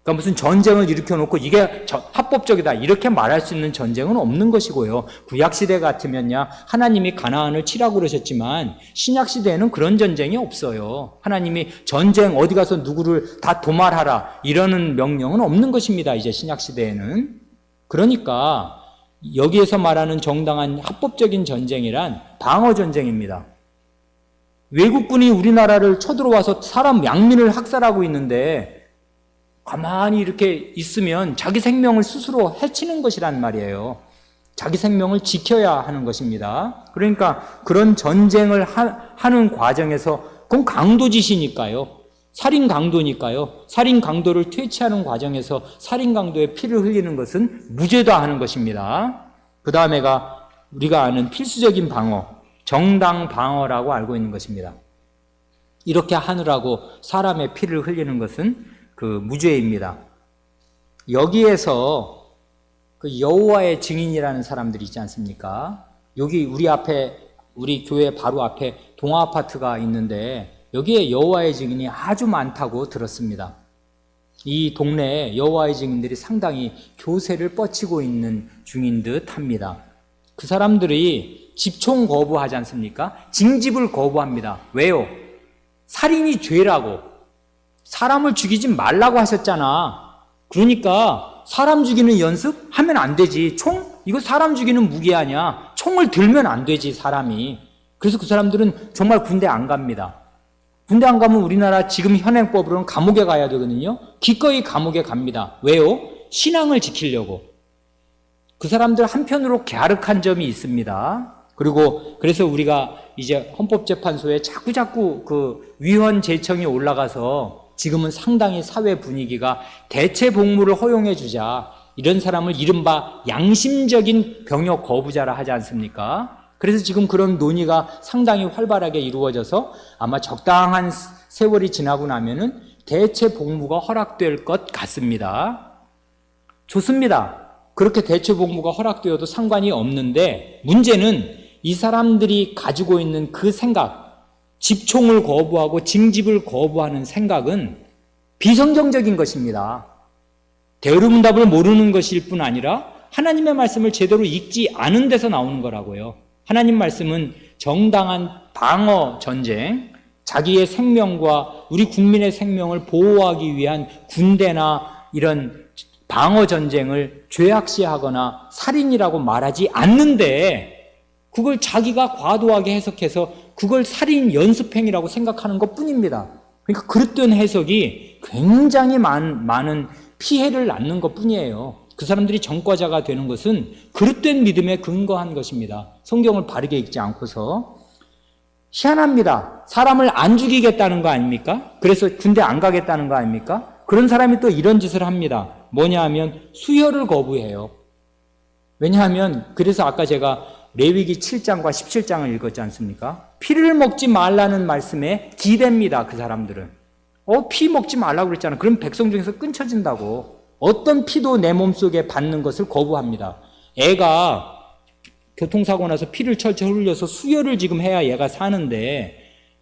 [SPEAKER 1] 그러니까 무슨 전쟁을 일으켜놓고 이게 합법적이다 이렇게 말할 수 있는 전쟁은 없는 것이고요. 구약시대 같으면야 하나님이 가나안을 치라고 그러셨지만 신약시대에는 그런 전쟁이 없어요. 하나님이 전쟁 어디 가서 누구를 다 도말하라 이러는 명령은 없는 것입니다. 이제 신약시대에는. 그러니까 여기에서 말하는 정당한 합법적인 전쟁이란 방어전쟁입니다. 외국군이 우리나라를 쳐들어와서 사람 양민을 학살하고 있는데 가만히 이렇게 있으면 자기 생명을 스스로 해치는 것이란 말이에요. 자기 생명을 지켜야 하는 것입니다. 그러니까 그런 전쟁을 하는 과정에서 그건 강도짓이니까요. 살인 강도니까요. 살인 강도를 퇴치하는 과정에서 살인 강도의 피를 흘리는 것은 무죄다하는 것입니다. 그 다음에가 우리가 아는 필수적인 방어, 정당 방어라고 알고 있는 것입니다. 이렇게 하느라고 사람의 피를 흘리는 것은 그 무죄입니다. 여기에서 그 여호와의 증인이라는 사람들이 있지 않습니까? 여기 우리 교회 바로 앞에 동아 아파트가 있는데 여기에 여호와의 증인이 아주 많다고 들었습니다. 이 동네에 여호와의 증인들이 상당히 교세를 뻗치고 있는 중인 듯 합니다. 그 사람들이 집총 거부하지 않습니까? 징집을 거부합니다. 왜요? 살인이 죄라고. 사람을 죽이지 말라고 하셨잖아. 그러니까 사람 죽이는 연습 하면 안 되지. 총? 이거 사람 죽이는 무기 아니야. 총을 들면 안 되지, 사람이. 그래서 그 사람들은 정말 군대 안 갑니다. 군대 안 가면 우리나라 지금 현행법으로는 감옥에 가야 되거든요. 기꺼이 감옥에 갑니다. 왜요? 신앙을 지키려고. 그 사람들 한편으로 갸륵한 점이 있습니다. 그리고 그래서 우리가 이제 헌법재판소에 자꾸 그 위헌 제청이 올라가서 지금은 상당히 사회 분위기가 대체 복무를 허용해 주자, 이런 사람을 이른바 양심적인 병역 거부자라 하지 않습니까? 그래서 지금 그런 논의가 상당히 활발하게 이루어져서 아마 적당한 세월이 지나고 나면은 대체 복무가 허락될 것 같습니다. 좋습니다. 그렇게 대체 복무가 허락되어도 상관이 없는데 문제는 이 사람들이 가지고 있는 그 생각, 집총을 거부하고 징집을 거부하는 생각은 비성경적인 것입니다. 대의문답을 모르는 것일 뿐 아니라 하나님의 말씀을 제대로 읽지 않은 데서 나오는 거라고요. 하나님 말씀은 정당한 방어 전쟁, 자기의 생명과 우리 국민의 생명을 보호하기 위한 군대나 이런 방어 전쟁을 죄악시하거나 살인이라고 말하지 않는데 그걸 자기가 과도하게 해석해서 그걸 살인 연습행위라고 생각하는 것 뿐입니다. 그러니까 그릇된 해석이 굉장히 많은 피해를 낳는 것 뿐이에요. 그 사람들이 전과자가 되는 것은 그릇된 믿음에 근거한 것입니다. 성경을 바르게 읽지 않고서. 희한합니다. 사람을 안 죽이겠다는 거 아닙니까? 그래서 군대 안 가겠다는 거 아닙니까? 그런 사람이 또 이런 짓을 합니다. 뭐냐 하면 수혈을 거부해요. 왜냐하면 그래서 아까 제가 레위기 7장과 17장을 읽었지 않습니까? 피를 먹지 말라는 말씀에 기댑니다. 그 사람들은. 피 먹지 말라고 그랬잖아. 그럼 백성 중에서 끊쳐진다고. 어떤 피도 내 몸속에 받는 것을 거부합니다. 애가 교통사고 나서 피를 철철 흘려서 수혈을 지금 해야 얘가 사는데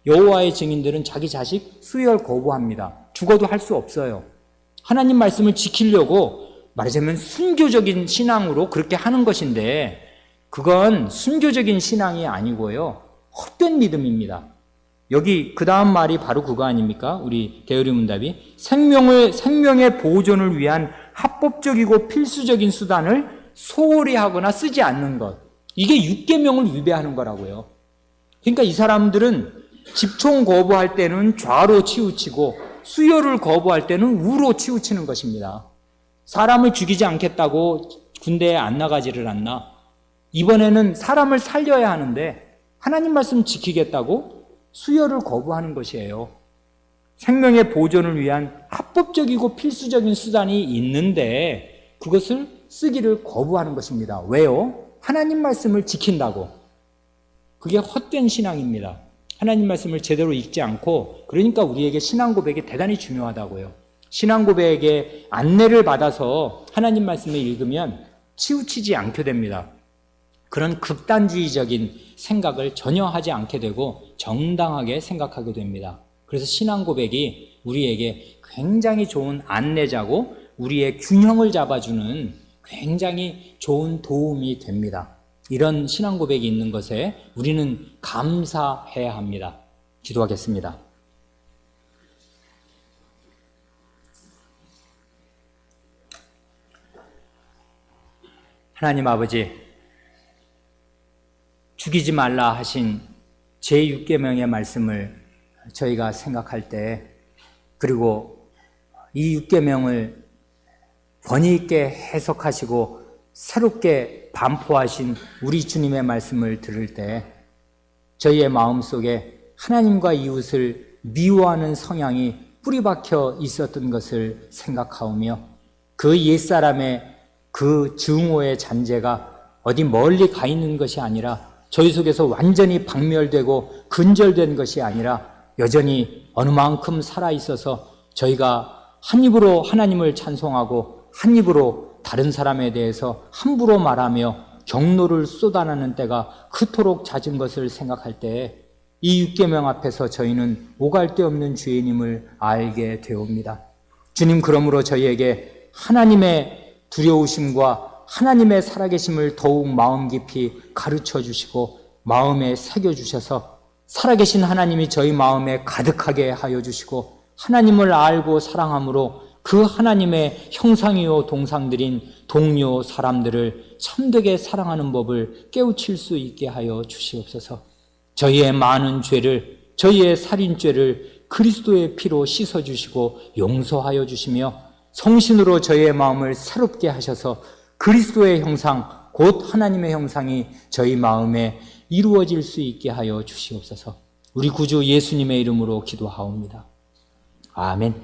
[SPEAKER 1] 여호와의 증인들은 자기 자식 수혈 거부합니다. 죽어도 할 수 없어요. 하나님 말씀을 지키려고 말하자면 순교적인 신앙으로 그렇게 하는 것인데 그건 순교적인 신앙이 아니고요. 헛된 믿음입니다. 여기 그 다음 말이 바로 그거 아닙니까? 우리 게으리 문답이 생명의 보존을 위한 합법적이고 필수적인 수단을 소홀히 하거나 쓰지 않는 것. 이게 육계명을 위배하는 거라고요. 그러니까 이 사람들은 집총 거부할 때는 좌로 치우치고 수혈을 거부할 때는 우로 치우치는 것입니다. 사람을 죽이지 않겠다고 군대에 안 나가지를 않나? 이번에는 사람을 살려야 하는데 하나님 말씀 지키겠다고 수혈을 거부하는 것이에요. 생명의 보존을 위한 합법적이고 필수적인 수단이 있는데 그것을 쓰기를 거부하는 것입니다. 왜요? 하나님 말씀을 지킨다고. 그게 헛된 신앙입니다. 하나님 말씀을 제대로 읽지 않고, 그러니까 우리에게 신앙 고백이 대단히 중요하다고요. 신앙 고백의 안내를 받아서 하나님 말씀을 읽으면 치우치지 않게 됩니다. 그런 극단주의적인 생각을 전혀 하지 않게 되고 정당하게 생각하게 됩니다. 그래서 신앙 고백이 우리에게 굉장히 좋은 안내자고 우리의 균형을 잡아주는 굉장히 좋은 도움이 됩니다. 이런 신앙 고백이 있는 것에 우리는 감사해야 합니다. 기도하겠습니다. 하나님 아버지, 죽이지 말라 하신 제6계명의 말씀을 저희가 생각할 때, 그리고 이 6계명을 권위 있게 해석하시고 새롭게 반포하신 우리 주님의 말씀을 들을 때 저희의 마음속에 하나님과 이웃을 미워하는 성향이 뿌리박혀 있었던 것을 생각하오며, 그 옛사람의 그 증오의 잔재가 어디 멀리 가 있는 것이 아니라 저희 속에서 완전히 박멸되고 근절된 것이 아니라 여전히 어느 만큼 살아있어서 저희가 한 입으로 하나님을 찬송하고 한 입으로 다른 사람에 대해서 함부로 말하며 경노를 쏟아내는 때가 그토록 잦은 것을 생각할 때 이 6계명 앞에서 저희는 오갈 데 없는 죄인임을 알게 되옵니다. 주님, 그러므로 저희에게 하나님의 두려우심과 하나님의 살아계심을 더욱 마음 깊이 가르쳐 주시고 마음에 새겨 주셔서 살아계신 하나님이 저희 마음에 가득하게 하여 주시고 하나님을 알고 사랑함으로 그 하나님의 형상이요 동상들인 동료 사람들을 참되게 사랑하는 법을 깨우칠 수 있게 하여 주시옵소서. 저희의 많은 죄를, 저희의 살인죄를 그리스도의 피로 씻어주시고 용서하여 주시며 성신으로 저희의 마음을 새롭게 하셔서 그리스도의 형상, 곧 하나님의 형상이 저희 마음에 이루어질 수 있게 하여 주시옵소서. 우리 구주 예수님의 이름으로 기도하옵니다. 아멘.